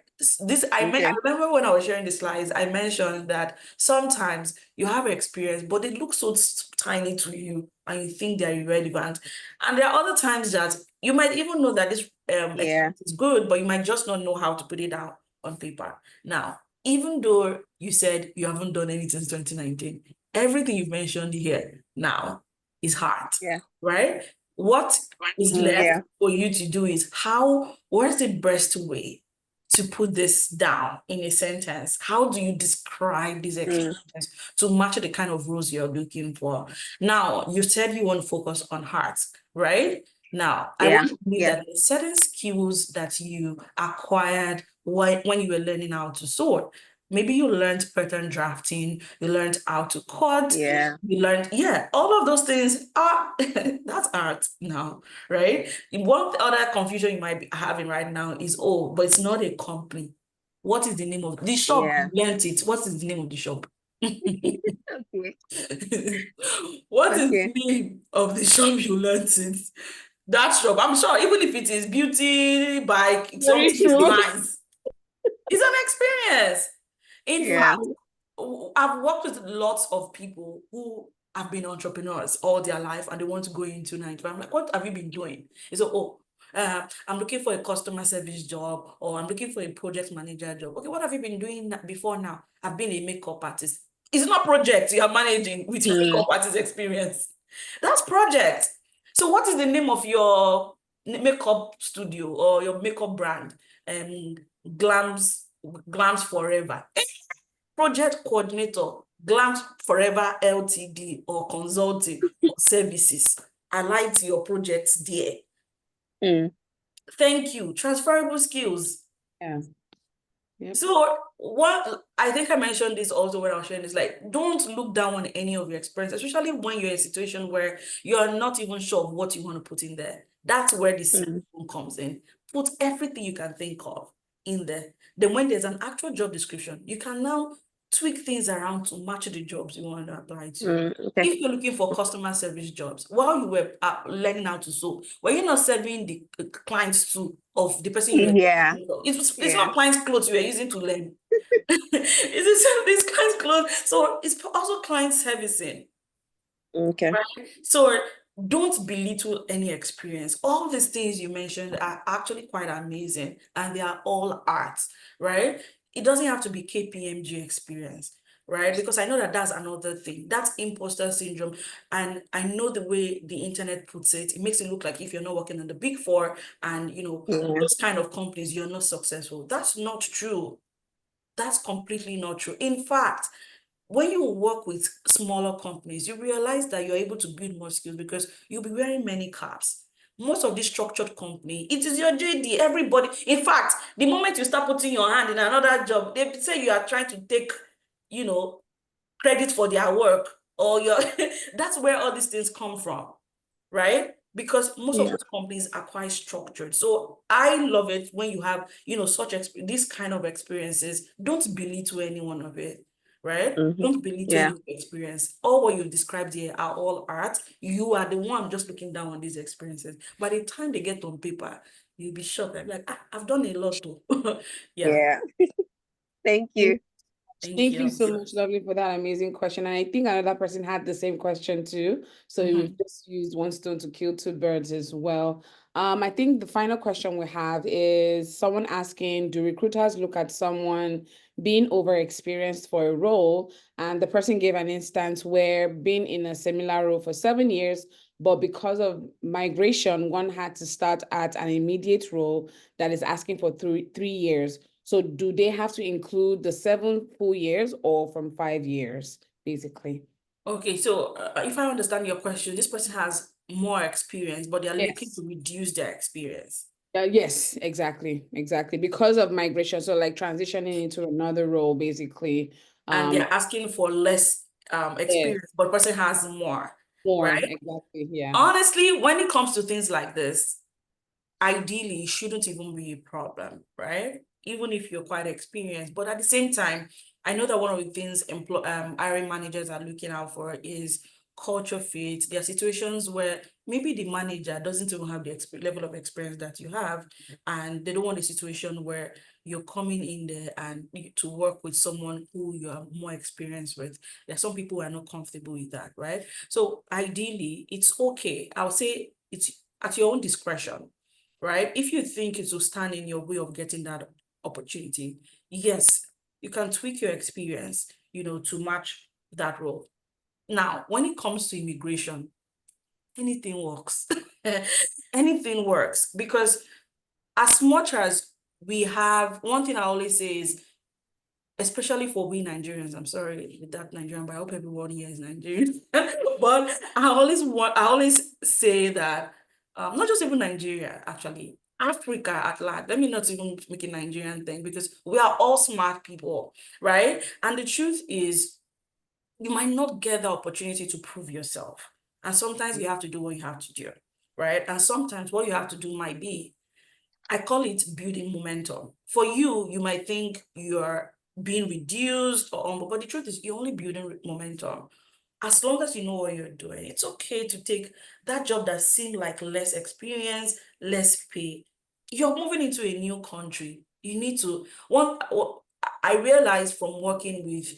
I remember when I was sharing the slides, I mentioned that sometimes you have experience, but they look so tiny to you and you think they're irrelevant. And there are other times that you might even know that this experience is good, but you might just not know how to put it down on paper. Now, even though you said you haven't done anything since 2019, everything you've mentioned here now is hard, right? What is left for you to do is what's the best way to put this down in a sentence? How do you describe this experience to match the kind of roles you're looking for? Now, you said you want to focus on heart, right? Now, I want to believe that there are certain skills that you acquired when you were learning how to sew. Maybe you learned pattern drafting, you learned how to cut, you learned, all of those things are, that's art now, right? One other confusion you might be having right now is, but it's not a company. What is the name of the shop? You learned it. What is the name of the shop? What is the name of the shop you learned it? That shop, I'm sure, even if it is beauty by something nice, it's an experience. In fact, I've worked with lots of people who have been entrepreneurs all their life and they want to go into 9 to 5. I'm like, what have you been doing? They say, I'm looking for a customer service job, or I'm looking for a project manager job. Okay, what have you been doing before now? I've been a makeup artist. It's not project you are managing with your makeup artist experience. That's project. So what is the name of your makeup studio or your makeup brand? Glams Forever. Project coordinator, Glams Forever Ltd or consulting or services. I liked your projects there. Thank you. Transferable skills. Yep. So what I think I mentioned this also when I was sharing is like, don't look down on any of your experience, especially when you're in a situation where you're not even sure of what you want to put in there. That's where the second one comes in. Put everything you can think of in there. Then when there's an actual job description, you can now tweak things around to match the jobs you want to apply to. Okay. If you're looking for customer service jobs, while you were learning how to sew, were you not serving the clients too of the person you were Yeah. it's not clients' clothes you were using to learn. It's these clients' clothes. So it's also client servicing. Okay. Right? So don't belittle any experience. All these things you mentioned are actually quite amazing, and they are all arts, right? It doesn't have to be KPMG experience, right? Because I know that that's another thing. That's imposter syndrome. And I know the way the internet puts it, it makes it look like if you're not working in the big four and, those kind of companies, you're not successful. That's not true. That's completely not true. In fact, when you work with smaller companies, you realize that you're able to build more skills because you'll be wearing many caps. Most of these structured company, it is your JD. Everybody, in fact, the moment you start putting your hand in another job, they say you are trying to take, credit for their work, or your that's where all these things come from, right? Because most of those companies are quite structured. So I love it when you have, this kind of experiences. Don't belittle any one of it, right? Don't belittle your experience. All what you've described here are all art. You are the one just looking down on these experiences. By the time they get on paper, you'll be shocked. I'm like, I've done a lot too. Yeah. Thank you. Thank you so much, Lovely, for that amazing question. And I think another person had the same question too. So we've just used one stone to kill two birds as well. I think the final question we have is someone asking, do recruiters look at someone being overexperienced for a role? And the person gave an instance where being in a similar role for 7 years, but because of migration, one had to start at an immediate role that is asking for 3 years. So do they have to include the 7 full years or from 5 years, basically? Okay, so if I understand your question, this person has more experience, but they're looking Yes. to reduce their experience. Yes, exactly. Because of migration, so like transitioning into another role, basically. And they're asking for less experience, but the person has more, right? Exactly, yeah. Honestly, when it comes to things like this, ideally, it shouldn't even be a problem, right? Even if you're quite experienced. But at the same time, I know that one of the things hiring managers are looking out for is culture fit. There are situations where maybe the manager doesn't even have the level of experience that you have, and they don't want a situation where you're coming in there and to work with someone who you are more experienced with. There are some people who are not comfortable with that, right? So ideally, it's okay. I would say it's at your own discretion, right? If you think it will stand in your way of getting that opportunity, yes, you can tweak your experience, to match that role. Now, when it comes to immigration, anything works. Anything works, because as much as we have, one thing I always say is, especially for we Nigerians, I'm sorry with that Nigerian, but I hope everyone here is Nigerian. But I always say that not just even Nigeria, actually, Africa at large. Let me not even make a Nigerian thing, because we are all smart people, right? And the truth is, you might not get the opportunity to prove yourself. And sometimes you have to do what you have to do, right? And sometimes what you have to do might be, I call it building momentum. For you, you might think you're being reduced but the truth is you're only building momentum. As long as you know what you're doing, it's okay to take that job that seemed like less experience, less pay. You're moving into a new country. You need to, I realized from working with,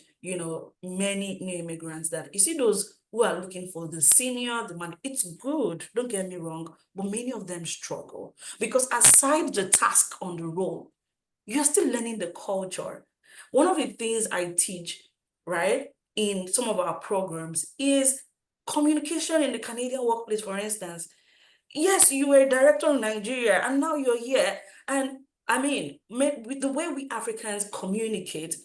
many new immigrants, that you see those who are looking for the senior, the man, it's good, don't get me wrong, but many of them struggle because aside the task on the role, you're still learning the culture. One of the things I teach, right, in some of our programs is communication in the Canadian workplace, for instance. Yes, you were a director in Nigeria and now you're here. And I mean, with the way we Africans communicate,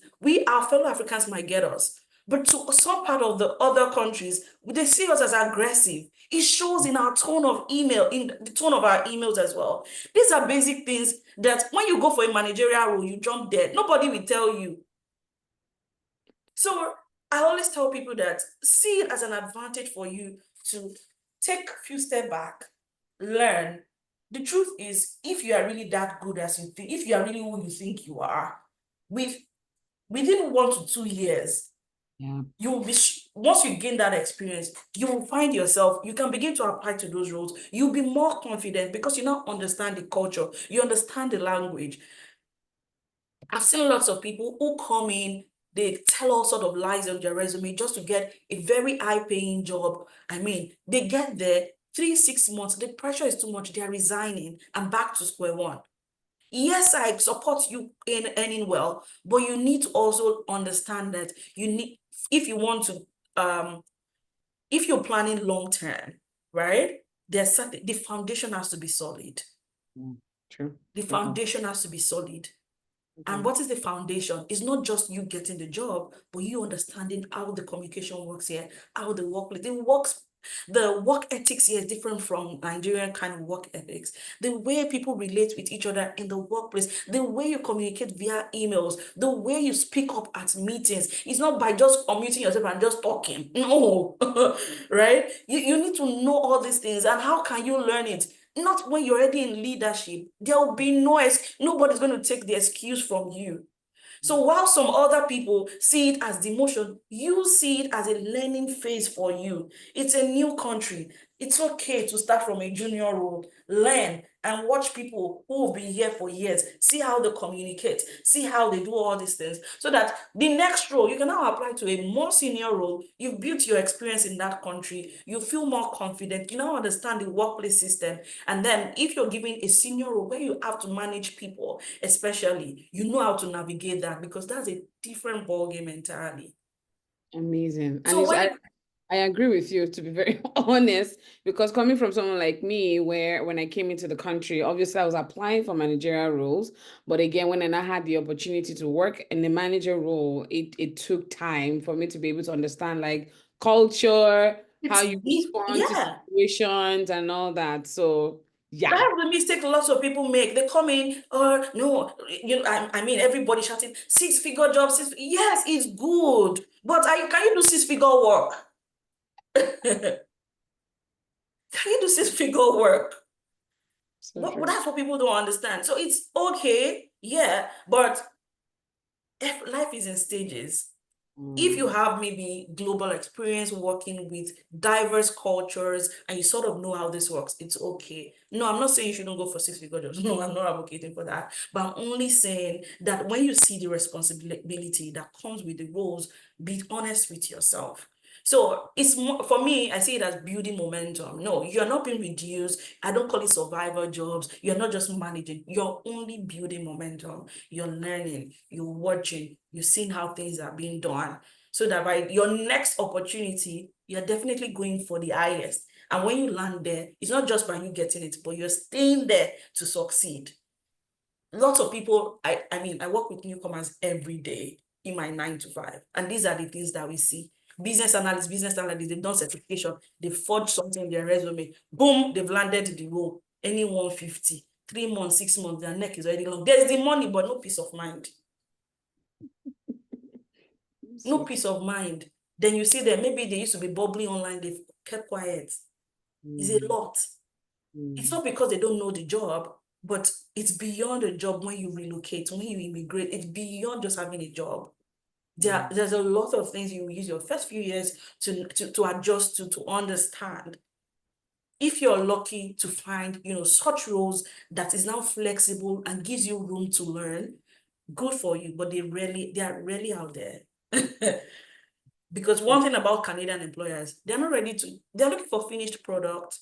our fellow Africans might get us. But to some part of the other countries, they see us as aggressive. It shows in our tone of email, in the tone of our emails as well. These are basic things that when you go for a managerial role, you jump there. Nobody will tell you. So I always tell people that see it as an advantage for you to take a few steps back, learn. The truth is, if you are really that good as you think, if you are really who you think you are, within 1 to 2 years, you will be, once you gain that experience, you will find yourself, you can begin to apply to those roles. You'll be more confident because you now understand the culture, you understand the language. I've seen lots of people who come in, they tell all sort of lies on their resume just to get a very high-paying job. I mean, they get there, 3-6 months, the pressure is too much, they're resigning and back to square one. Yes, I support you in earning well, but you need to also understand that you need, if you want to, if you're planning long term, right? There's something, the foundation has to be solid. True. The foundation has to be solid. And what is the foundation? It's not just you getting the job, but you understanding how the communication works here, how the workplace, the work ethics here is different from Nigerian kind of work ethics. The way people relate with each other in the workplace, the way you communicate via emails, the way you speak up at meetings. It's not by just unmuting yourself and just talking. No, right? You need to know all these things. And how can you learn it? Not when you're already in leadership. There will be nobody's going to take the excuse from you. So while some other people see it as demotion, you see it as a learning phase for you. It's a new country. It's okay to start from a junior role, learn and watch people who have been here for years, see how they communicate, see how they do all these things, so that the next role, you can now apply to a more senior role. You've built your experience in that country. You feel more confident. You now understand the workplace system. And then if you're given a senior role where you have to manage people, especially, you know how to navigate that because that's a different ballgame entirely. Amazing. So And I agree with you, to be very honest, because coming from someone like me, where when I came into the country, obviously I was applying for managerial roles, but again, when I had the opportunity to work in the manager role, it took time for me to be able to understand like culture, how you respond to situations and all that. So yeah. That's the mistake lots of people make. They come in, or no, I mean, everybody shouting 6-figure jobs. Yes, it's good, but can you do 6-figure work? Can you do 6-figure work? So that's what people don't understand. So it's okay, yeah, but life is in stages. If you have maybe global experience working with diverse cultures and you sort of know how this works, it's okay. No, I'm not saying you shouldn't go for 6-figure jobs. No, I'm not advocating for that. But I'm only saying that when you see the responsibility that comes with the roles, be honest with yourself. So it's more, for me, I see it as building momentum. No, you're not being reduced. I don't call it survival jobs. You're not just managing. You're only building momentum. You're learning. You're watching. You're seeing how things are being done. So that by your next opportunity, you're definitely going for the highest. And when you land there, it's not just by you getting it, but you're staying there to succeed. Lots of people, I mean, I work with newcomers every day in my 9 to 5. And these are the things that we see. Business analysts, they've done certification, they've forged something in their resume, boom, they've landed the role, any 150, 3 months, 6 months, their neck is already long. There's the money, but no peace of mind. No peace of mind. Then you see that maybe they used to be bubbling online, they've kept quiet. It's a lot. It's not because they don't know the job, but it's beyond a job when you relocate, when you immigrate. It's beyond just having a job. There's a lot of things you use your first few years to adjust to understand. If you're lucky to find, such roles that is now flexible and gives you room to learn, good for you, but they are rarely out there. Because one thing about Canadian employers, they're looking for finished product.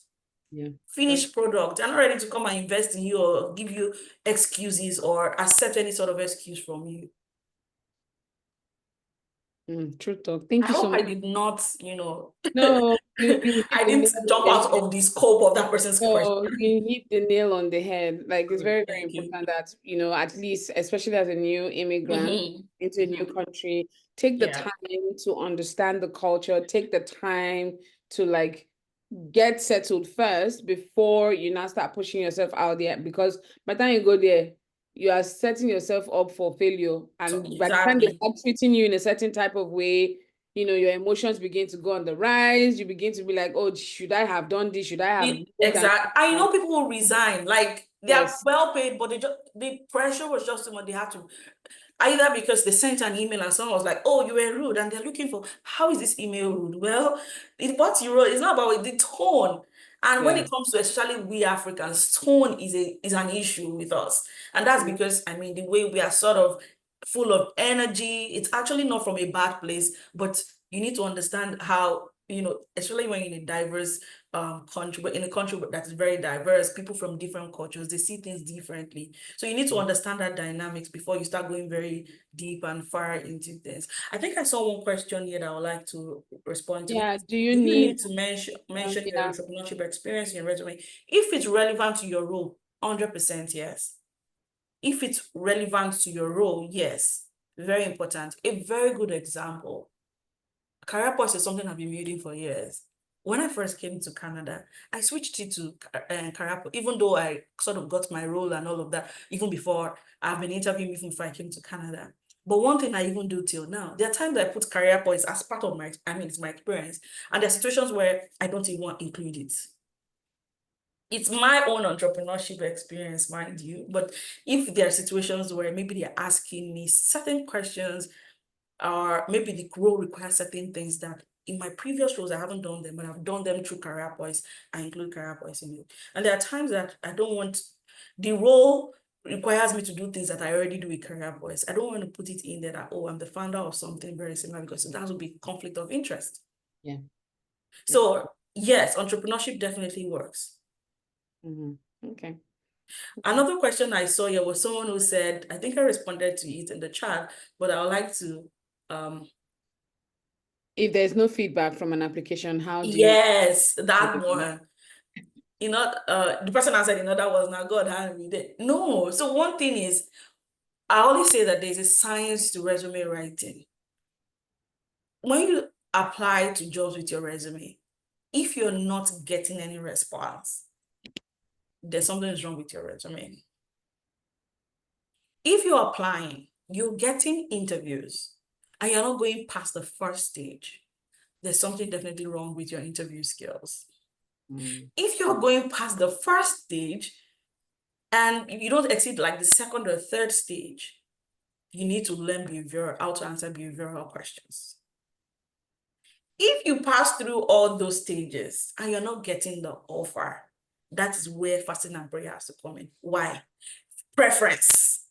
Yeah. Finished product. They're not ready to come and invest in you or give you excuses or accept any sort of excuse from you. True talk. Thank you so much. I did not, No, you I didn't jump out of the scope of that person's question. No, you hit the nail on the head. Like it's very, very important that, at least, especially as a new immigrant into a new country, take the time to understand the culture, take the time to get settled first before you now start pushing yourself out there, because by the time you go there, you are setting yourself up for failure. And by the time they start treating you in a certain type of way, you know, your emotions begin to go on the rise. You begin to be like, oh, should I have done this? Should I have? Exactly. I know people will resign, like they are Yes. well paid, but the pressure was just too much. They had to, either because they sent an email and someone was like, oh, you were rude, and they're looking for, how is this email rude? Well, what you wrote is not about the tone. And when it comes to especially we Africans, tone is an issue with us. And that's because, I mean, the way we are sort of full of energy, it's actually not from a bad place, but you need to understand how, you know, especially when you're in a diverse country, but in a country that is very diverse, people from different cultures, they see things differently. So you need to understand that dynamics before you start going very deep and far into things. I think I saw one question here that I would like to respond to. Yeah, do you need need to mention your entrepreneurship experience in your resume? If it's relevant to your role, 100% yes. If it's relevant to your role, yes. Very important. A very good example. Career Pulse is something I've been building for years. When I first came to Canada, I switched it to Career Pulse, even though I sort of got my role and all of that, even before I've been interviewing even before I came to Canada. But one thing I even do till now, there are times I put Career Pulse as part of my, I mean, it's my experience. And there are situations where I don't even want to include it. It's my own entrepreneurship experience, mind you. But if there are situations where maybe they're asking me certain questions, or maybe the role requires certain things that in my previous roles, I haven't done them, but I've done them through Career Points. I include Career Points in it. And there are times that I don't want, the role requires me to do things that I already do with Career Points. I don't want to put it in there that, oh, I'm the founder of something very similar, because that would be conflict of interest. Yeah. So yes, entrepreneurship definitely works. Okay. Another question I saw here was someone who said, I think I responded to it in the chat, but I would like to, if there's no feedback from an application, how do yes, that one. You know, the person answered, you know, that was not God, how we did. No. So one thing is, I always say that there's a science to resume writing. When you apply to jobs with your resume, if you're not getting any response, there's something wrong with your resume. If you're applying, you're getting interviews, and you're not going past the first stage, there's something definitely wrong with your interview skills. If you're going past the first stage and you don't exceed like the second or third stage, you need to learn how to answer behavioral questions. If you pass through all those stages and you're not getting the offer, that is where fasting and prayer has to come in. Why? Preference.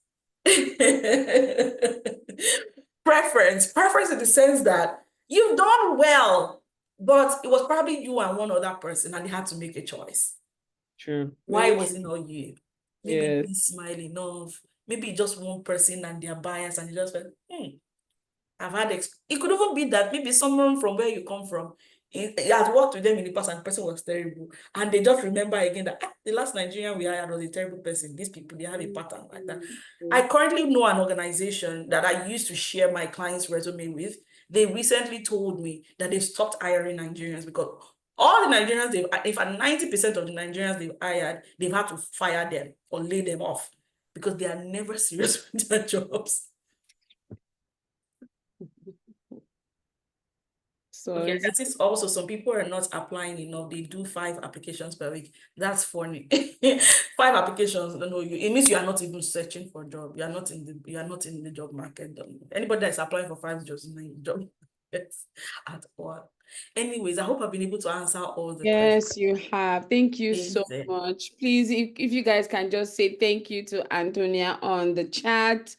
Preference in the sense that you've done well, but it was probably you and one other person, and they had to make a choice. True. Why was it not you? Maybe Yes. they smile enough. Maybe just one person and they're biased, and you just went, I've had it could even be that maybe someone from where you come from, it has worked with them in the past and the person was terrible. And they just remember again that the last Nigerian we hired was a terrible person. These people, they have a pattern like that. I currently know an organization that I used to share my client's resume with. They recently told me that they've stopped hiring Nigerians because all the Nigerians, if 90% of the Nigerians they've hired, they've had to fire them or lay them off because they are never serious with their jobs. So okay, I think also some people are not applying enough. They do 5 applications per week. That's funny. 5 applications, no, it means you are not even searching for a job. You are not in the job market. Anybody that's applying for 5 jobs is not in the job at all. Anyways, I hope I've been able to answer all the questions. Yes, you have. Thank you so much. Please, if you guys can just say thank you to Anthonia on the chat.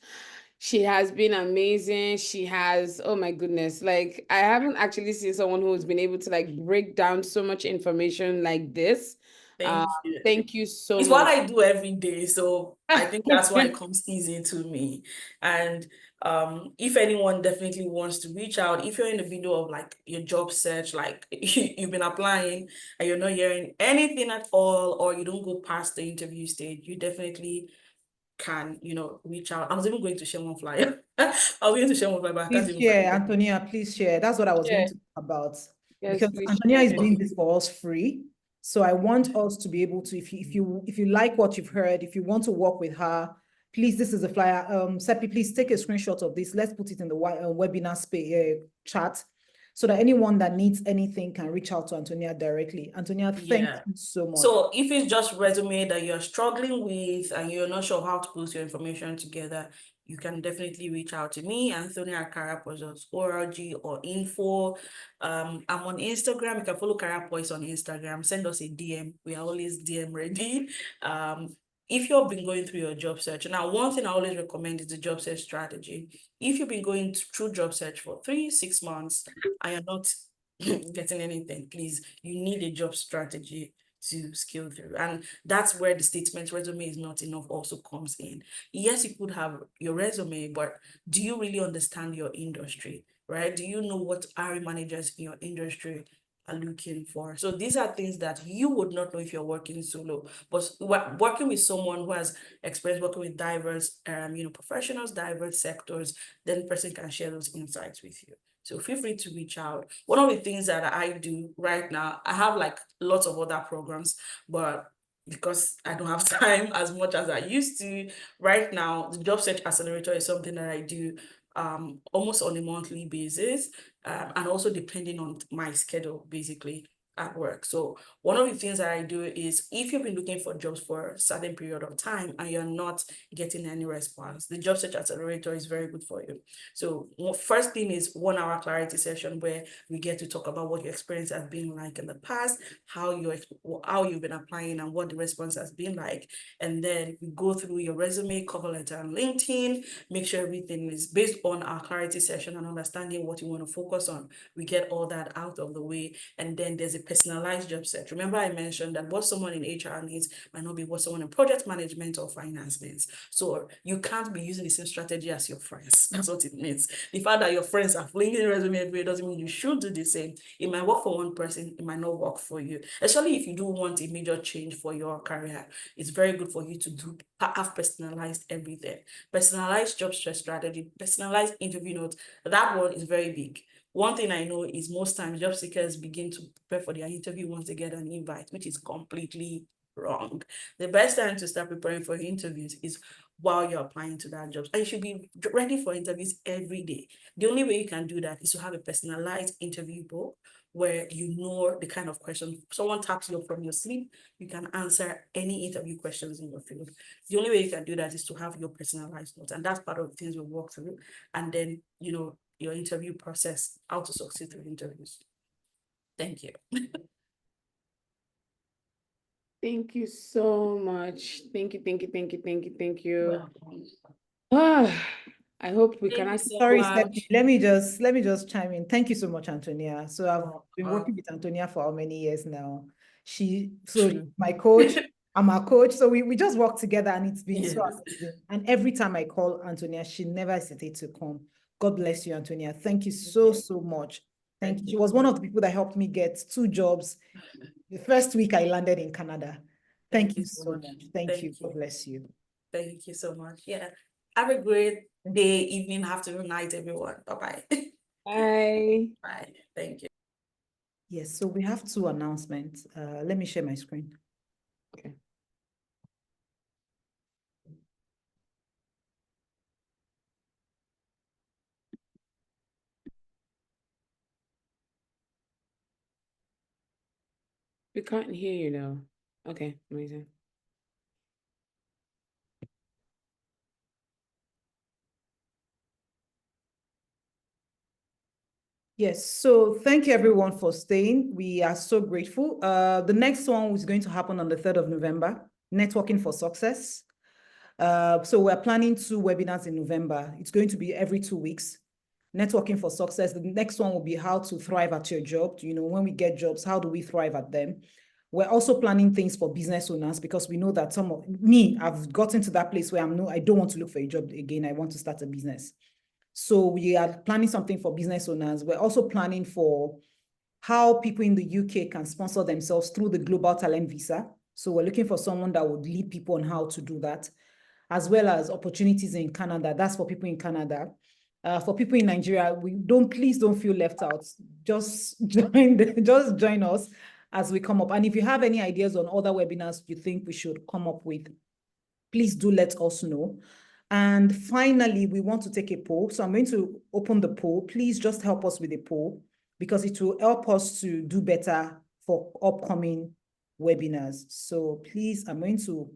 She has been amazing. She has, oh my goodness, like I haven't actually seen someone who's been able to like break down so much information like this. Thank you. Thank you so it's much. what I do every day, so I think that's why it comes easy to me. And if anyone definitely wants to reach out, if you're in the middle of like your job search, like you've been applying and you're not hearing anything at all, or you don't go past the interview stage, you definitely can, reach out. I was even going to share one flyer. I was going to share one flyer, but I can't even Please share, Anthonia, please share. That's what I was going to talk about. because Anthonia is doing this for us free. So I want us to be able to, if you like what you've heard, if you want to work with her, please, this is a flyer. Seppi, please take a screenshot of this. Let's put it in the webinar chat, so that anyone that needs anything can reach out to Anthonia directly. Anthonia, thank you so much. So if it's just resume that you're struggling with and you're not sure how to put your information together, you can definitely reach out to me, Anthonia@carapoise.org or info. I'm on Instagram. You can follow Carapoise on Instagram. Send us a DM. We are always DM ready. If you've been going through your job search, now one thing I always recommend is the job search strategy. If you've been going through job search for 3-6 months and you're not getting anything, please, you need a job strategy to scale through. And that's where the statement resume is not enough also comes in. Yes, you could have your resume, but do you really understand your industry, right? Do you know what hiring managers in your industry are looking for? So these are things that you would not know if you're working solo, but working with someone who has experience working with diverse professionals, diverse sectors, then the person can share those insights with you. So feel free to reach out. One of the things that I do right now, I have like lots of other programs, but because I don't have time as much as I used to, right now, the Job Search Accelerator is something that I do almost on a monthly basis, and also depending on my schedule, basically, at work. So one of the things that I do is, if you've been looking for jobs for a certain period of time and you're not getting any response, the Job Search Accelerator is very good for you. So first thing is 1 hour clarity session where we get to talk about what your experience has been like in the past, how you've been applying and what the response has been like. And then we go through your resume, cover letter, and LinkedIn, make sure everything is based on our clarity session and understanding what you want to focus on. We get all that out of the way. And then there's a personalized job search. Remember, I mentioned that what someone in HR needs might not be what someone in project management or finance needs. So you can't be using the same strategy as your friends. That's what it means. The fact that your friends are flinging resume every day doesn't mean you should do the same. It might work for one person, it might not work for you. Especially if you do want a major change for your career, it's very good for you to have personalized everything. Personalized job search strategy, personalized interview notes. That one is very big. One thing I know is most times job seekers begin to prepare for their interview once they get an invite, which is completely wrong. The best time to start preparing for interviews is while you're applying to that job. And you should be ready for interviews every day. The only way you can do that is to have a personalized interview book where you know the kind of question. Someone taps you up from your sleep, you can answer any interview questions in your field. The only way you can do that is to have your personalized notes. And that's part of the things we'll walk through. And then, your interview process, how to succeed through interviews. Thank you. Thank you so much. Thank you. I hope we can. Sorry, Stephanie, let me just chime in. Thank you so much, Anthonia. So I've been working with Anthonia for how many years now? She's my coach. I'm her coach. So we just work together, and it's been so amazing. And every time I call Anthonia, she never hesitates to come. God bless you, Anthonia. Thank you so much. Thank you. She was one of the people that helped me get 2 jobs. The first week I landed in Canada. Thank you so much. Thank you. God bless you. Thank you so much. Yeah. Have a great day, evening, afternoon, night, everyone. Bye-bye. Bye. Bye. Thank you. Yes, so we have 2 announcements. Let me share my screen. Okay. We can't hear you now. Okay, amazing. Yes, so thank you everyone for staying. We are so grateful. The next one is going to happen on the 3rd of November, Networking for Success. So we're planning 2 webinars in November. It's going to be every 2 weeks. Networking for Success. The next one will be how to thrive at your job. When we get jobs, how do we thrive at them? We're also planning things for business owners, because we know that I've gotten to that place where I don't want to look for a job again. I want to start a business. So we are planning something for business owners. We're also planning for how people in the UK can sponsor themselves through the Global Talent Visa. So we're looking for someone that would lead people on how to do that, as well as opportunities in Canada. That's for people in Canada. For people in Nigeria, please don't feel left out. Just join us as we come up. And if you have any ideas on other webinars you think we should come up with, please do let us know. And finally, we want to take a poll. So I'm going to open the poll. Please just help us with the poll because it will help us to do better for upcoming webinars. So please, I'm going to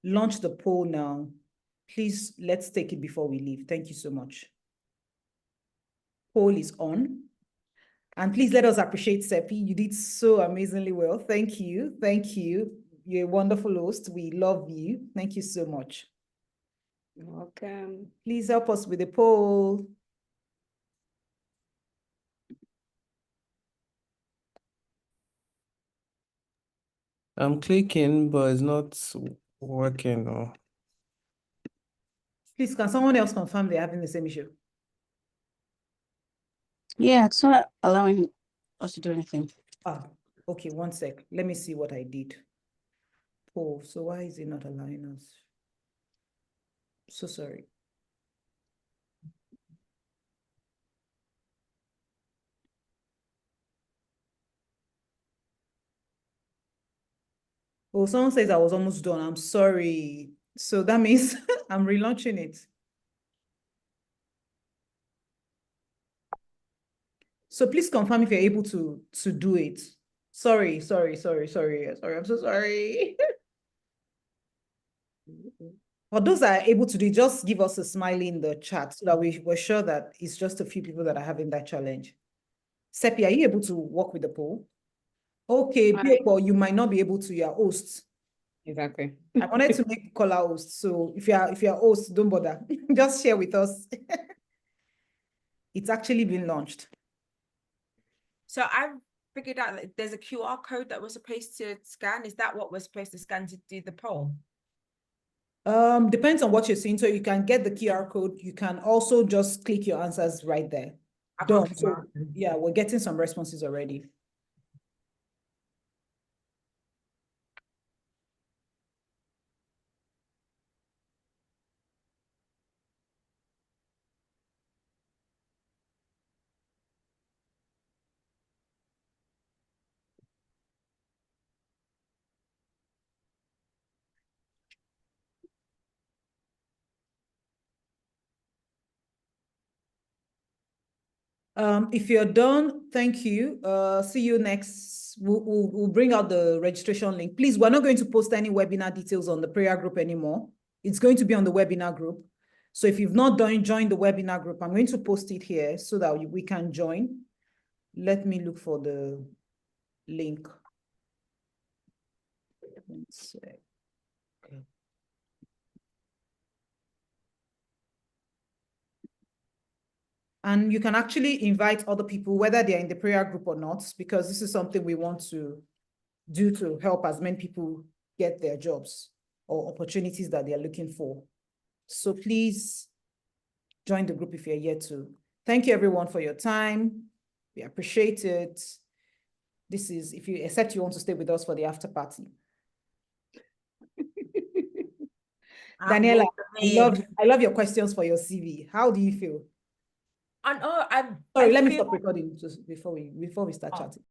launch the poll now. Please, let's take it before we leave. Thank you so much. Poll is on. And please let us appreciate Seppi. You did so amazingly well. Thank you. Thank you. You're a wonderful host. We love you. Thank you so much. You're welcome. Please help us with the poll. I'm clicking, but it's not working. Or... Please, can someone else confirm they're having the same issue? Yeah, it's not allowing us to do anything. Ah, okay, one sec. Let me see what I did. Poll. So why is it not allowing us? So sorry. Oh, someone says I was almost done. I'm sorry. So that means I'm relaunching it. So please confirm if you're able to do it. Sorry. I'm so sorry. For those that are able to do it, just give us a smiley in the chat so that we're sure that it's just a few people that are having that challenge. Seppi, are you able to work with the poll? Okay, Bioko, you might not be able to, you're host. Exactly. I wanted to make caller host. So if you're host, don't bother. Just share with us. It's actually been launched. So I've figured out that there's a QR code that we're supposed to scan. Is that what we're supposed to scan to do the poll? Depends on what you're seeing. So you can get the QR code. You can also just click your answers right there. Done. So yeah, we're getting some responses already. If you're done, thank you. See you next. We'll bring out the registration link. Please, we're not going to post any webinar details on the prayer group anymore. It's going to be on the webinar group. So if you've not joined the webinar group, I'm going to post it here so that we can join. Let me look for the link. One sec. Okay. And you can actually invite other people, whether they're in the prayer group or not, because this is something we want to do to help as many people get their jobs or opportunities that they're looking for. So please join the group if you're yet to. Thank you everyone for your time. We appreciate it. This is, except you want to stay with us for the after party. Daniela, I love your questions for your CV. How do you feel? And Sorry, let me stop recording just before we start chatting.